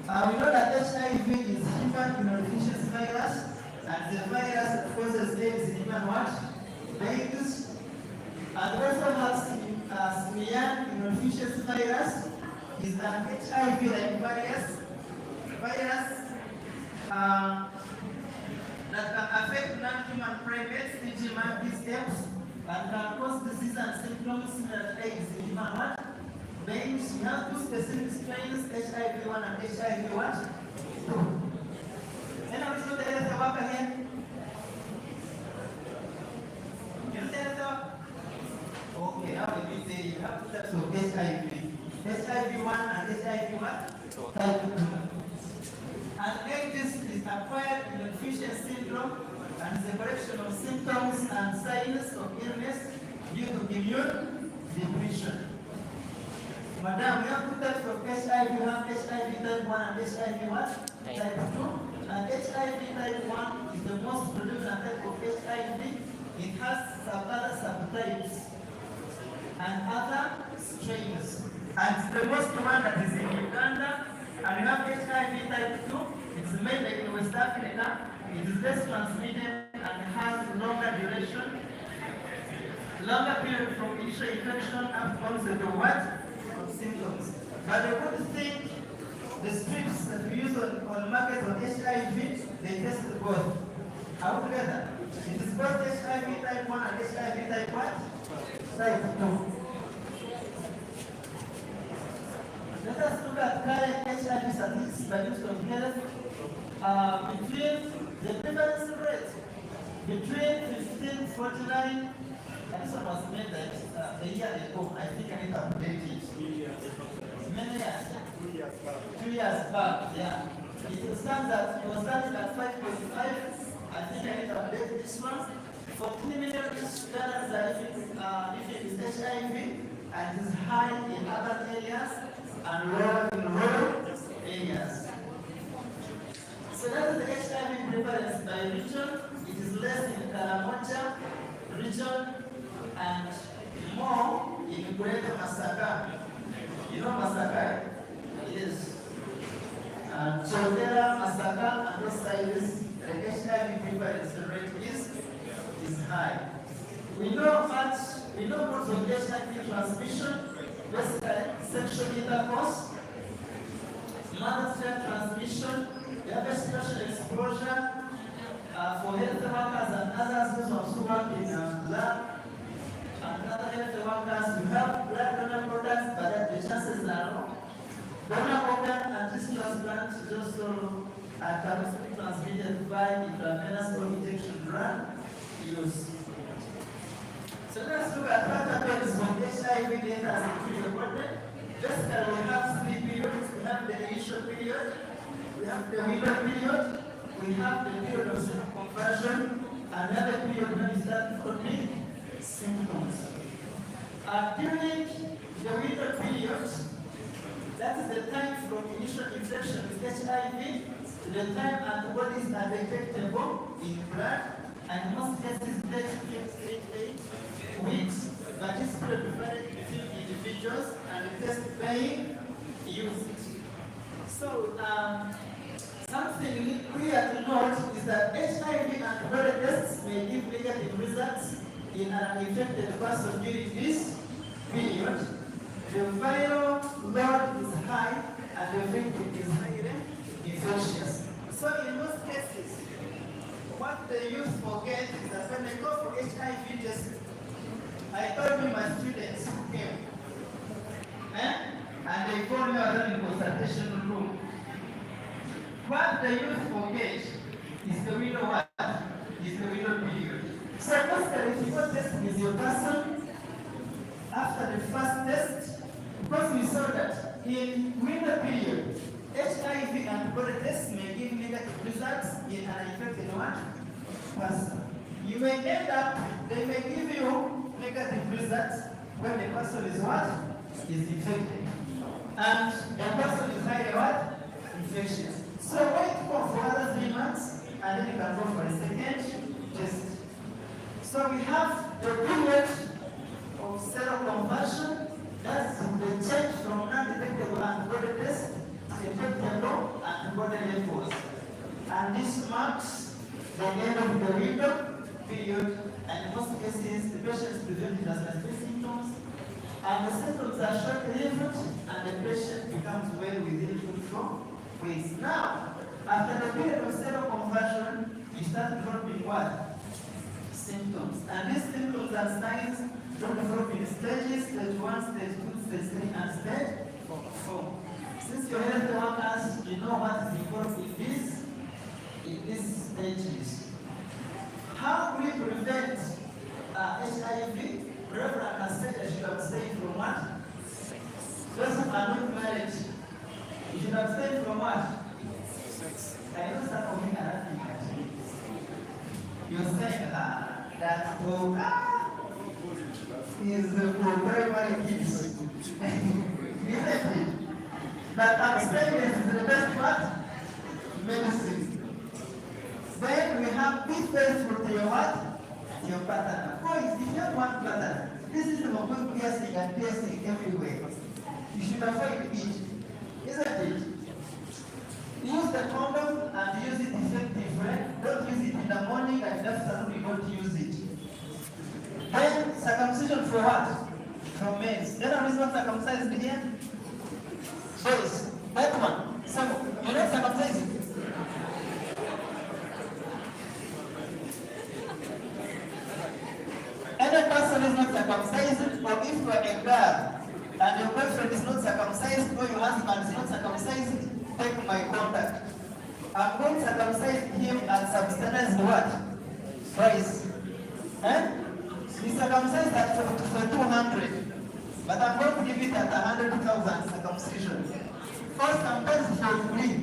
We know that HIV is human immunodeficiency virus, and the virus that causes AIDS in human what? Babies. And we also have simian immunodeficiency virus, is an HIV-like virus that can affect non-human primates, e.g. monkeys, apes, and can cause disease and symptoms similar to AIDS in human what? Babies. We have two specific strains, HIV-1 and HIV what? 2. Anyone know the health worker here? You know the health worker? Okay, now let me say you have two types of HIV. HIV-1 and HIV what? Type 2. And AIDS is acquired immunodeficiency syndrome and is a collection of symptoms and signs of illness due to immune depletion. Madam, we have two types of HIV. We have HIV type 1 and HIV what? Type 2. And HIV type 1 is the most predominant type of HIV. It has some other subtypes and other strains. And the most one that is in Uganda, and you have HIV type 2, it's mainly in West Africa, it is less transmitted and has longer duration, longer period from initial infection up to onset of what? Of symptoms. But the good thing, the strips that we use on market on HIV, they test both. Are we together? It is both HIV type 1 and HIV type what? Type 2. Let us look at current HIV statistics by Ministry of Health. Between the prevalence rate between 1549, and this one was made a year ago. I think I need to update it. Many years. 2 years back, yeah. It stands at, it was started at 5.5. I think I need to update this one. 14 million Ugandans are living with HIV, and it is high in other areas and low in rural areas. So that is the HIV prevalence by region. It is less in Karamoja region and more in Greater Masaka. You know Masaka? Yes. So and those sizes, the HIV prevalence rate is high. We know modes of HIV transmission, basically sexual intercourse, mother-child transmission, we have a special exposure for health workers and others who also work in lab and other health workers. We have blood donor products, but the chances are low. Donor organ and tissue transplant is also can transmitted by intravenous or injection drug use. So let's look at what happens when HIV data is reported. Basically, we have 3 periods. We have the initial period, we have the middle period, we have the period of conversion, another period when we start recording symptoms. During the middle period, that is the time from initial infection with HIV to the time antibodies are detectable in blood, and most cases take 8 weeks, but it's divided between individuals and the test paying use it. So, something clear to note is that HIV antibody tests may give negative results in an infected person during this period. The viral load is high and the victim is highly infectious. So in most cases, what the youth forget is that when they go for HIV testing, I told you my students who came, and they call me around in consultation room. What the youth forget is the window what? Is the window period. So basically, if you go test with your person, after the first test, because we saw that in window period, HIV antibody tests may give negative results in an infected person. You may end up, they may give you negative results when the person is what? Is infected. And the person is highly what? Infectious. So wait for another 3 months and then you can go for a second test. So we have the period of seroconversion, that's the change from non-detectable antibody test to detectable antibody levels. And this marks the end of the window period, and in most cases the patient is presenting as respiratory symptoms, and the symptoms are short-lived, and the patient becomes well within 24 weeks. Now, after the period of seroconversion, you start developing what? Symptoms. And these symptoms and signs don't develop in stages, stage 1, stage 2, stage 3, and stage 4. Since you're health workers, you know what is involved in these stages. How do we prevent HIV? Reverend has said that you should abstain from what? Those who are not married, you should abstain from what? I know some of you are laughing at me. You're saying that is for primary kids. Isn't it? But abstinence is the best part? Medicine. Then we have be faithful to your what? Your partner. Boys, if you have one partner, this is the most piercing and piercing everywhere. You should avoid it. Isn't it? Use the condom and use it effectively. Don't use it in the morning and afternoon you don't use it. Then circumcision for what? For males. Then I was not circumcised here. Boys, that one. So you're not circumcised. Any person is not circumcised, or if you are a girl and your boyfriend is not circumcised or your husband is not circumcised, take my contact. I'm going to circumcise him at subsidized what? Price. We circumcised at for 200, but I'm going to give it at 100,000 circumcision. Or sometimes for free.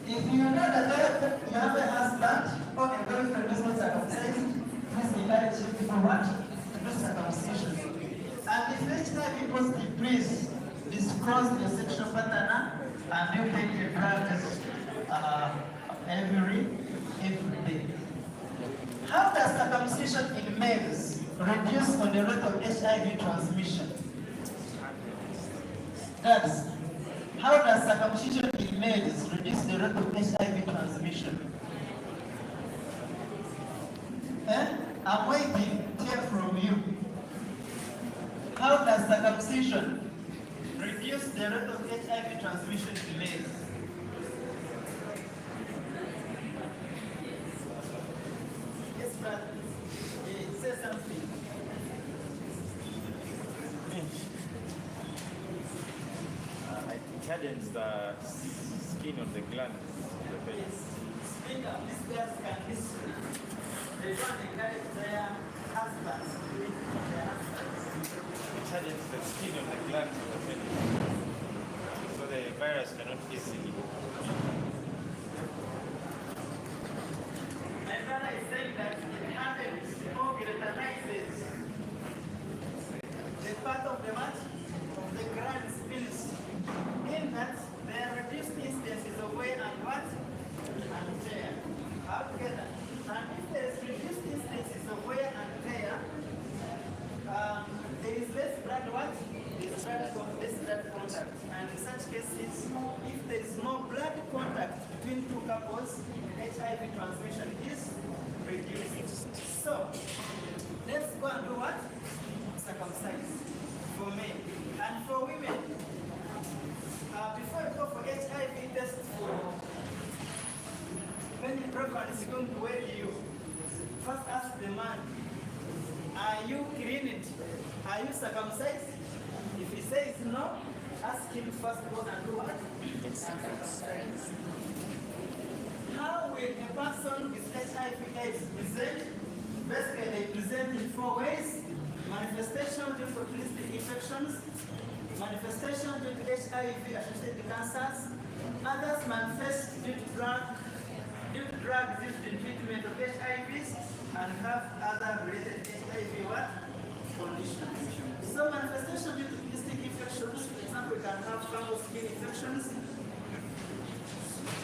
If you know that you have a husband or a boyfriend who is not circumcised, please encourage him to do what? To do circumcision. And if HIV positive, please disclose your sexual partner and you take your blood test every day. How does circumcision in males reduce on the rate of HIV transmission? How does circumcision in females reduce the rate of HIV transmission? I'm waiting to hear from you. How does circumcision reduce the rate of HIV transmission to males? Yes, brother. Say something. It hardens the skin of the gland. Yes. Speak up. These girls can listen. They don't encourage their husbands to do it for their husbands. It hardens the skin of the gland of the penis. So the virus cannot easily. My brother is saying that it happens or greaternizes the part of the mat of the grand spills, in that there are reduced instances of wear and what? And tear. Altogether. And if there is reduced instances of wear and tear, there is less blood what? Less blood contact. And in such cases, if there is no blood contact between two couples, HIV transmission is reduced. So, let's go and do what? Circumcise for men. And for women, before you go for HIV test when the broker is going to weigh you, first ask the man, are you cleaned? Are you circumcised? If he says no, ask him first go and do what? How will a person with HIV/AIDS present? Basically, they present in 4 ways: manifestation due to cystic infections, manifestation due to HIV-associated cancers, others manifest due to drug-resistant treatment of HIVs, and have other related HIV what? Conditions. So manifestation due to cystic infections, for example, you can have fungal skin infections.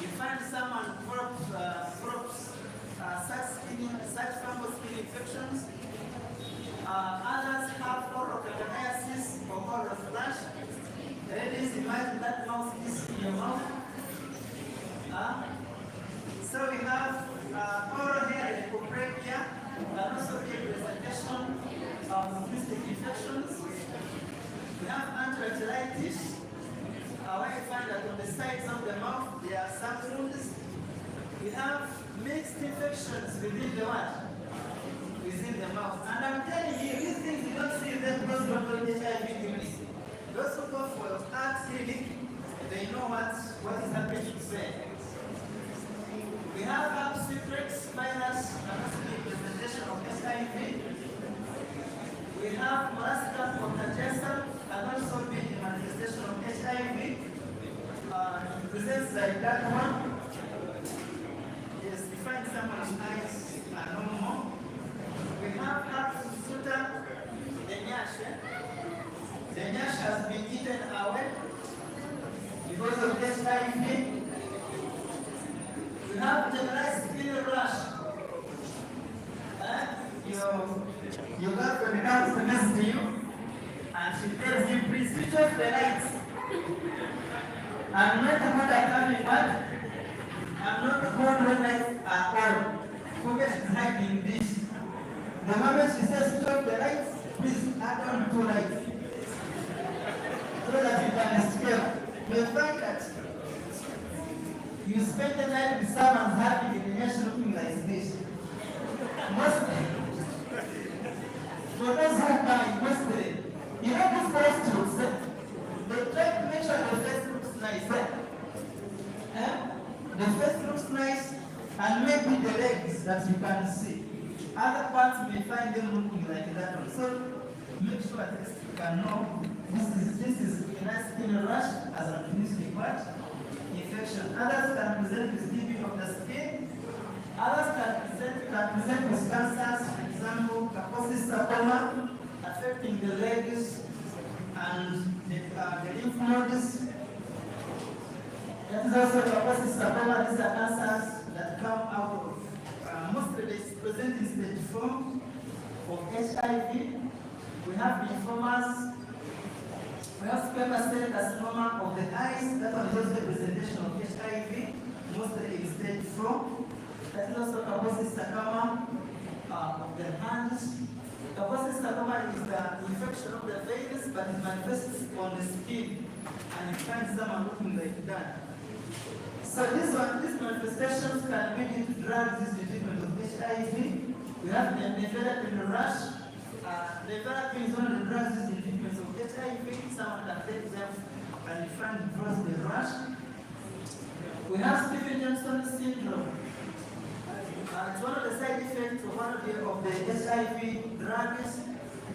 You find someone develops such fungal skin infections. Others have oral candidiasis or oral flush. Ladies, imagine that mouse is in your mouth. So we have oral hair hypoprevia, and also the presentation of cystic infections. We have anthracitis, where you find that on the sides of the mouth there are some wounds. We have mixed infections within the what? Within the mouth. And I'm telling you, these things you don't see them because you don't know HIV immunity. Those who go for art clinic, they know what is happening to them. We have secrets, virus, and also the presentation of HIV. We have molluscum contagiosum, and also being a manifestation of HIV. It presents like that one. Yes, we find someone's eyes are normal. We have Suta, the nyash. The nyash has been eaten away because of HIV. We have generalized skin rash. Your girlfriend comes to visit you and she tells you, please switch off the lights. I'm not what I come in bad. I'm not the one when lights are on. Forget she's hiding this. The moment she says switch off the lights, please add on 2 lights. So that you can escape. You find that you spend the night with someone's happy imagination looking like this. For those who buy mostly, you know these prostitutes, they try to make sure the face looks nice. The face looks nice, and maybe the legs that you can see. Other parts may find them looking like that one. So make sure that you can know this is a nice skin rash as an opportunistic what? Infection. Others can present with bleeding of the skin. Others can present with cancers, for example, Kaposi's sarcoma, affecting the legs and the lymph nodes. That is also Kaposi's sarcoma. These are cancers that come out of, mostly they present in stage 4 of HIV. We have lymphomas, We have squamous cell carcinoma of the eyes. That one is also a presentation of HIV, mostly in stage 4. That is also Kaposi's sarcoma of the hands. Kaposi's sarcoma is the infection of the veins, but it manifests on the skin, and you find someone looking like that. So these manifestations can be due to drugs used in treatment of HIV. We have the nevirapine rash. Nevirapine is one of the drugs used in treatment of HIV. Someone can take them and you find it draws the rash. We have Stevens-Johnson syndrome. It's one of the side effects of one of the HIV drugs,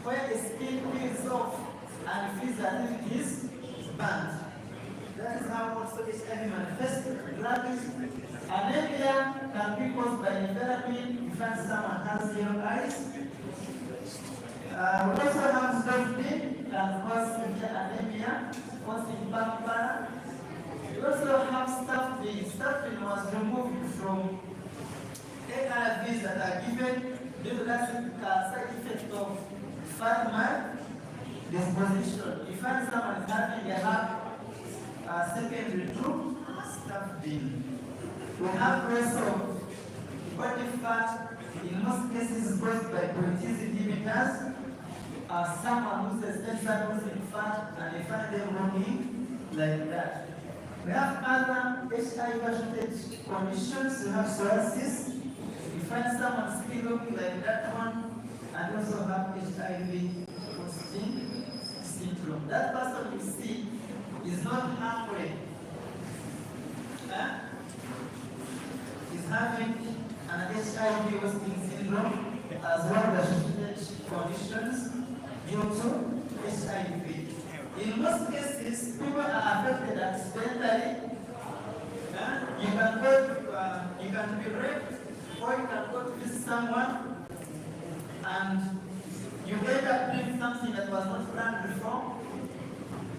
where the skin peels off and feels as if it is burnt. That is how also HIV manifests. Drugs. Anemia can be caused by nevirapine. You find someone has yellow eyes. We also have stomach can cause anemia, causing backfire. We also have staphylococcus. Staphylococcus was removed from ARVs that are given due to that side effect of fat man disposition. You find someone is having a heart secondary to staphylococcus. We have also body fat, in most cases caused by protease inhibitors. Someone who ends losing fat and they find them running like that. We have other HIV-associated conditions. We have psoriasis. You find someone still looking like that one, and also have HIV hosting syndrome. That person you see is not halfway. Is having an HIV hosting syndrome as one of the associated conditions due to HIV. In most cases, people are affected accidentally. You can be raped, or you can go to visit someone, and you end up doing something that was not planned before,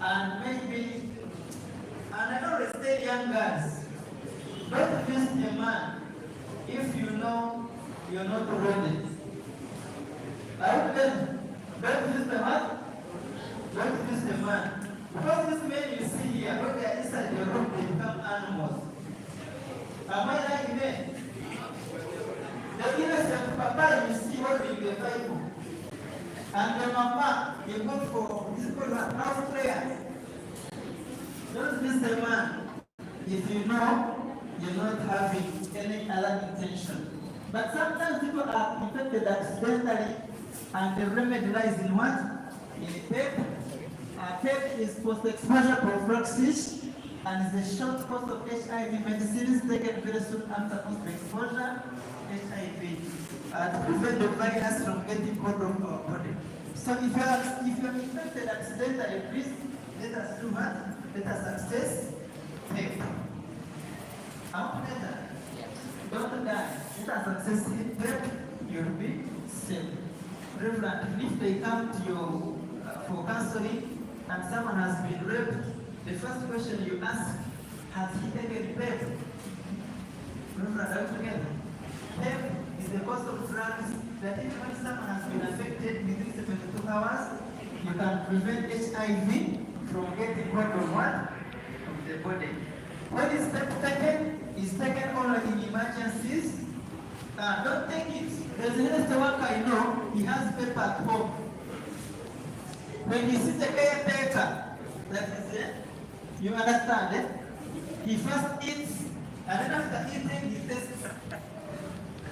and maybe, and I always tell young guys, don't visit a man if you know you're not ready. I would tell you, don't visit a man. Don't visit a man. Because these men you see here, when they are inside the room, they become animals. Am I like men? The innocent papa you see holding the Bible. And the mama, you go for this house prayer. Don't visit a man if you know you're not having any other intention. But sometimes people are infected accidentally, and the remedy lies in what? In PEP. PEP is post-exposure prophylaxis, and is a short course of HIV medicines taken very soon after post-exposure HIV to prevent the virus from getting hold of our body. So if you're infected accidentally, please let us do what? Let us access PEP. Don't die. Let us access PEP. You'll be safe. Reverend, if they come to you for counseling and someone has been raped, the first question you ask, has he taken PEP? Reverend, are we together? PEP is the course of drugs that if when someone has been affected within 72 hours, you can prevent HIV from getting hold of what? Of the body. When is PEP taken? It's taken only in emergencies. Don't take it. There's a health worker I know, he has PEP at home. When he sees a caretaker, that is it, you understand it? He first eats, and then after eating, he tests.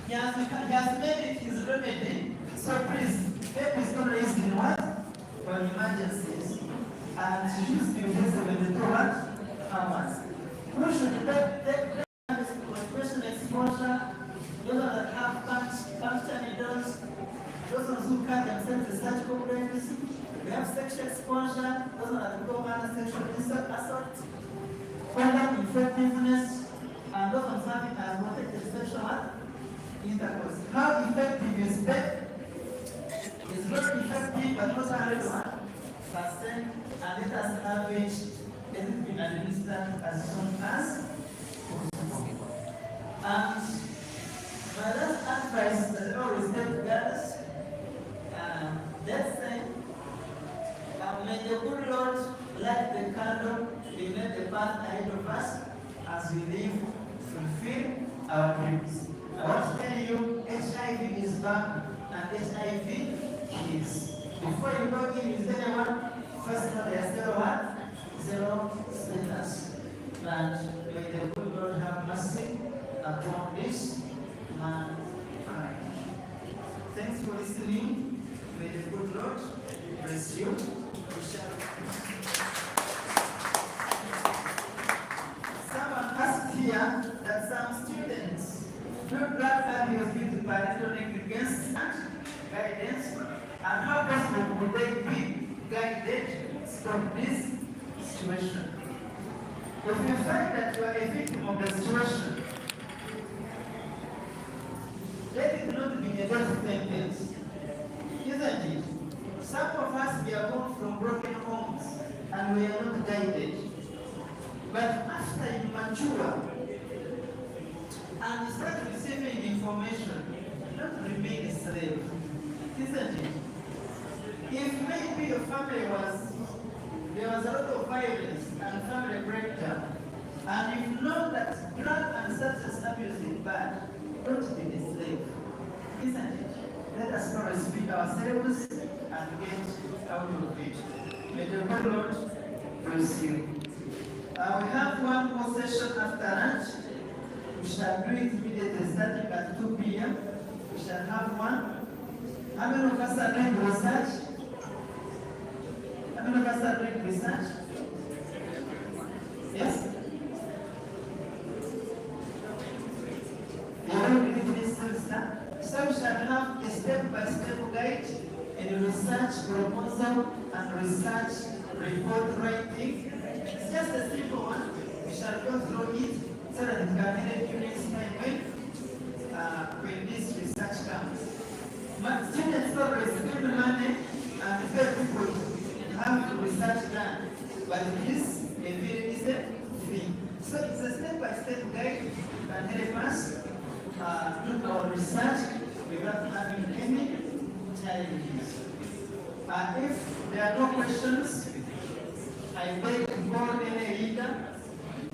He has made it his remedy. So please, PEP is not raised in what? For emergencies. And she should be used in the hours. Who should take conspiration exposure? Those that have puncture needles, those who cut themselves with surgical blades. We have sexual exposure, those that go under sexual assault, condom effectiveness, and those ones having unwanted sexual intercourse. How effective is PEP? It's very effective, but not 100%, and it has average, it has been administered as soon as possible. And my last advice that I always tell girls, let's say, may the good Lord Light the candle, ignite the path ahead of us as we live, fulfill our dreams. I want to tell you, HIV is back and HIV is. Before you go in with anyone, first know their zero what? Zero status. And may the good Lord have mercy upon this mankind. Thanks for listening. May the good Lord bless you. We shall. Someone asked here that some students feel glad he was going to parental negligence and guidance, and how possible would they be guided from this situation? If you find that you are a victim of the situation, let it not be a death sentence, isn't it? Some of us, we are born from broken homes and we are not guided. But after you mature and you start receiving information, don't remain a slave, isn't it? If maybe your family there was a lot of violence and family breakdown, and you know that drug and substance abuse is bad, don't be a slave, isn't it? Let us not restrict ourselves and get out of it. May the good Lord bless you. We have one more session after lunch. We shall do it immediately starting at 2 p.m. We shall have one. How many of us are doing research? How many of us are doing research? Yes? You don't believe this semester? So we shall have a step-by-step guide in research proposal and research report writing. It's just a simple one. We shall go through it so that it can help you next time when this research comes. But students always spend money and pay people to have research done. But this a very easy thing. So it's a step-by-step guide that can help us do our research without having any challenges. If there are no questions, I beg to call any leader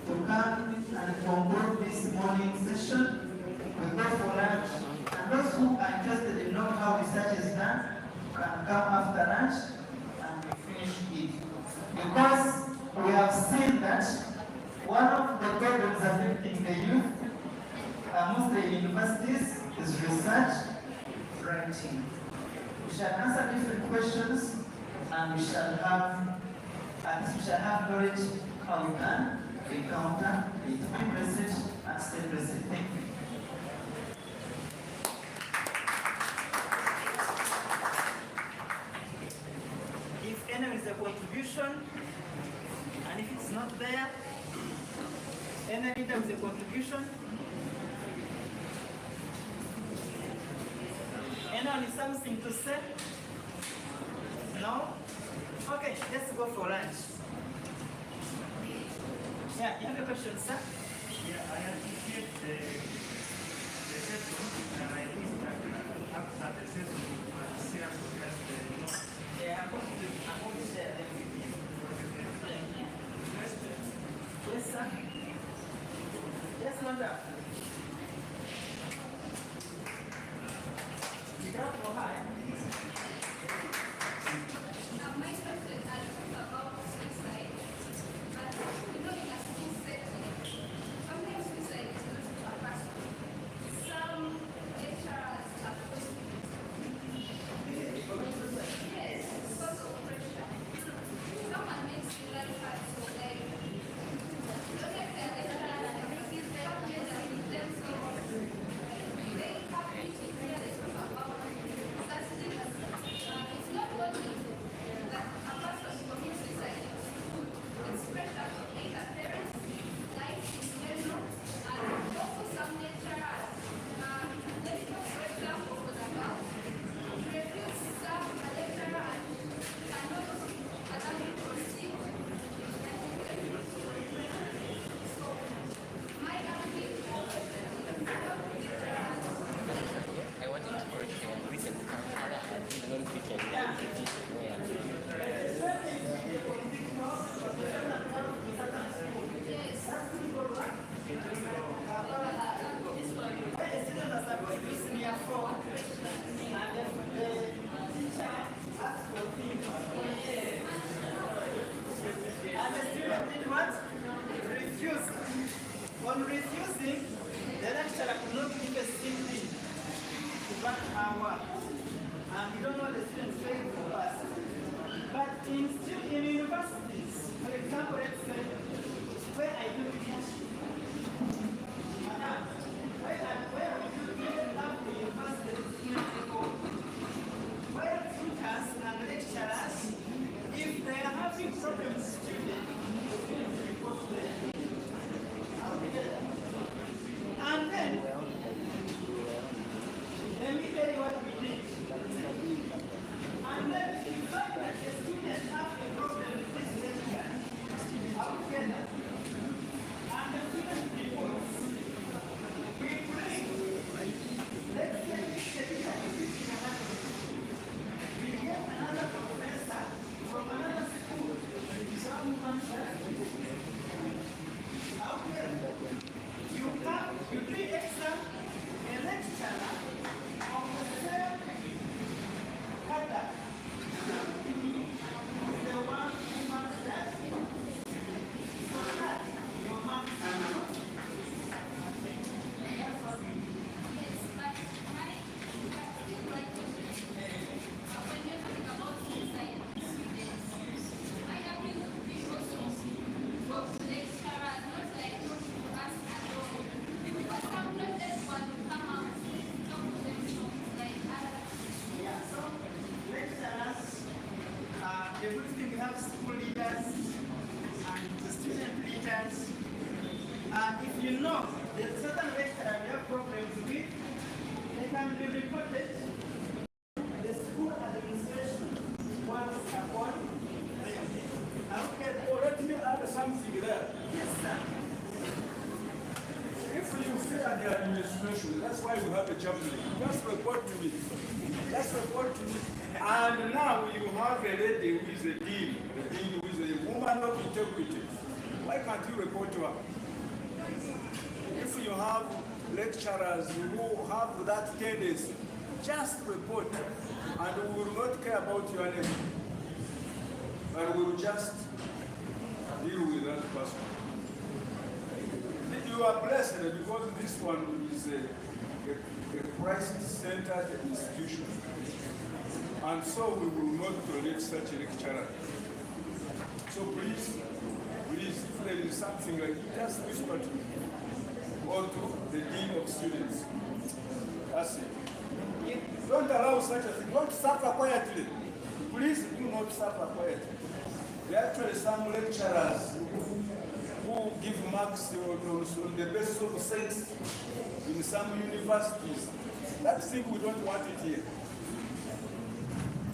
to come and conclude this morning session. We go for lunch. And those who are interested in knowing how research is done can come after lunch and we finish it. Because we have seen that one of the problems affecting the youth, mostly in universities, is research writing. We shall answer different questions and we shall have knowledge how we can encounter it. Be present and stay present. Thank you. If any is a contribution, and if it's not there, any leader with a contribution, anyone with something to say? No? Okay, let's go for lunch. Yeah, you have a question, sir? Yeah, I appreciate the session, and I think that after the session, see us as Yeah, I'm going to share them with you. Yes, sir. Yes, madam. You can't go high. My question is about suicide, but you know, in a school setting, sometimes suicide is not a person. Some lecturers are forced to yes, because of pressure. Someone makes you life hard, so they look at their lecturer and everything, they don't get themselves. They have meetings where they talk about such things. It's not only that a person commits suicide in school, it's pressure from either parents, life in general, and also some lecturers. Let's talk, for example, for the girl. Refuse some a lecturer and cannot allow you to proceed. So, my argument for I wanted to question we can come. Yeah. something there. Yes, sir. If you fear the administration, that's why you have a chaplain. Just report to me. Just report to me. And now you have a lady who is a dean who is a woman of integrity. Why can't you report to her? If you have lecturers who have that tendency, just report, and we will not care about your name. And we will just deal with that person. You are blessed because this one is a Christ-centered institution. And so we will not tolerate such a lecturer. So please, if there is something like it, just whisper to me. Or to the dean of students. That's it. Don't allow such a thing. Don't suffer quietly. Please do not suffer quietly. There are actually some lecturers who give marks on the basis of sex in some universities. That thing we don't want it here.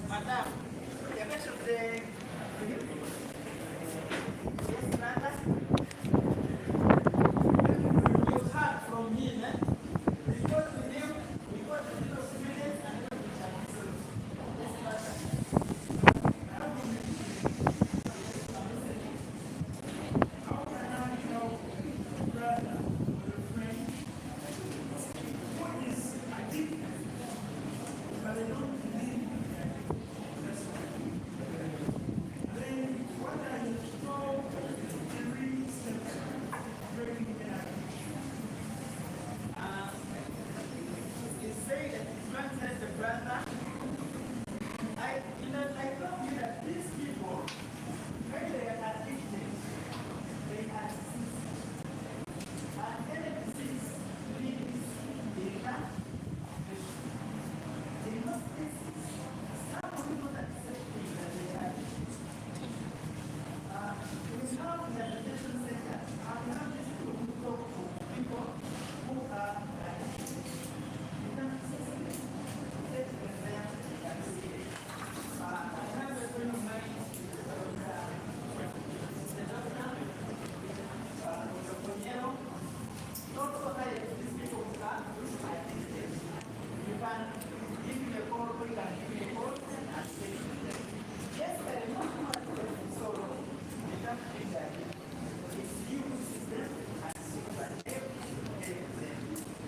Madam, the question of the... Yes, brother. You heard from him, eh? We got to him, we got to the students and we got to chancellor. Yes, brother. How can I help brother or friend who is addicted, but they don't believe that's then what are the 12 3 steps breaking the habit? You say that it's going to tell the brother, I told you that these people, when they are addicted, they are diseased. And any disease leads in most cases, some people that accepting that they are addicted. We have in the education sector, and we have these people who talk to people who are addicted. You can say something. Say to them, they are addicted. I have a friend of mine, the doctor, Dr. Poniero, not so that these people who are addicted. You can give me a call, or you can give me a call, and say to them, yes, there is not much sorrow. You don't think that it's you who sees them and see that everything.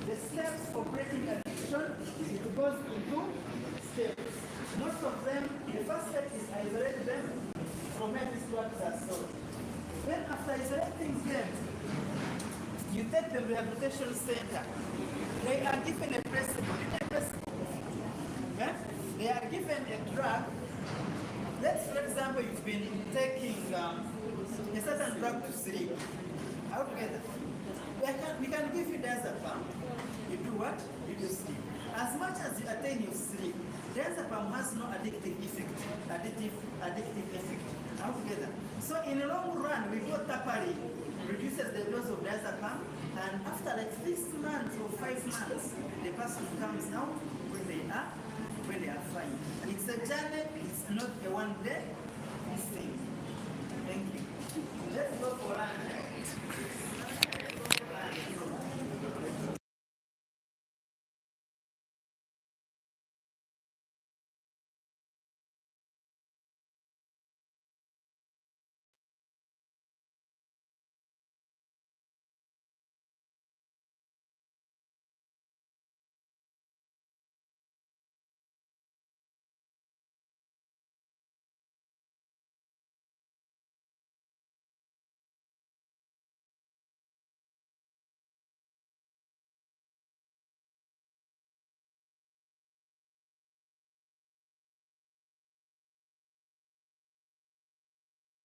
The steps for breaking addiction, it goes into steps. Most of them, the first step is isolate them from any drugs are sold. Then after isolating them, you take them to the rehabilitation center. They are given a principle. Yeah? They are given a drug. Let's, for example, you've been taking a certain drug to sleep. Altogether. We can give you diazepam. You do what? You do sleep. As much as you attain your sleep, diazepam has no addictive effect. Addictive effect. Altogether. So in the long run, we go tapari reduces the dose of diazepam, and after like 6 months or 5 months, the person comes out when they are fine. It's a journey. It's not a one day.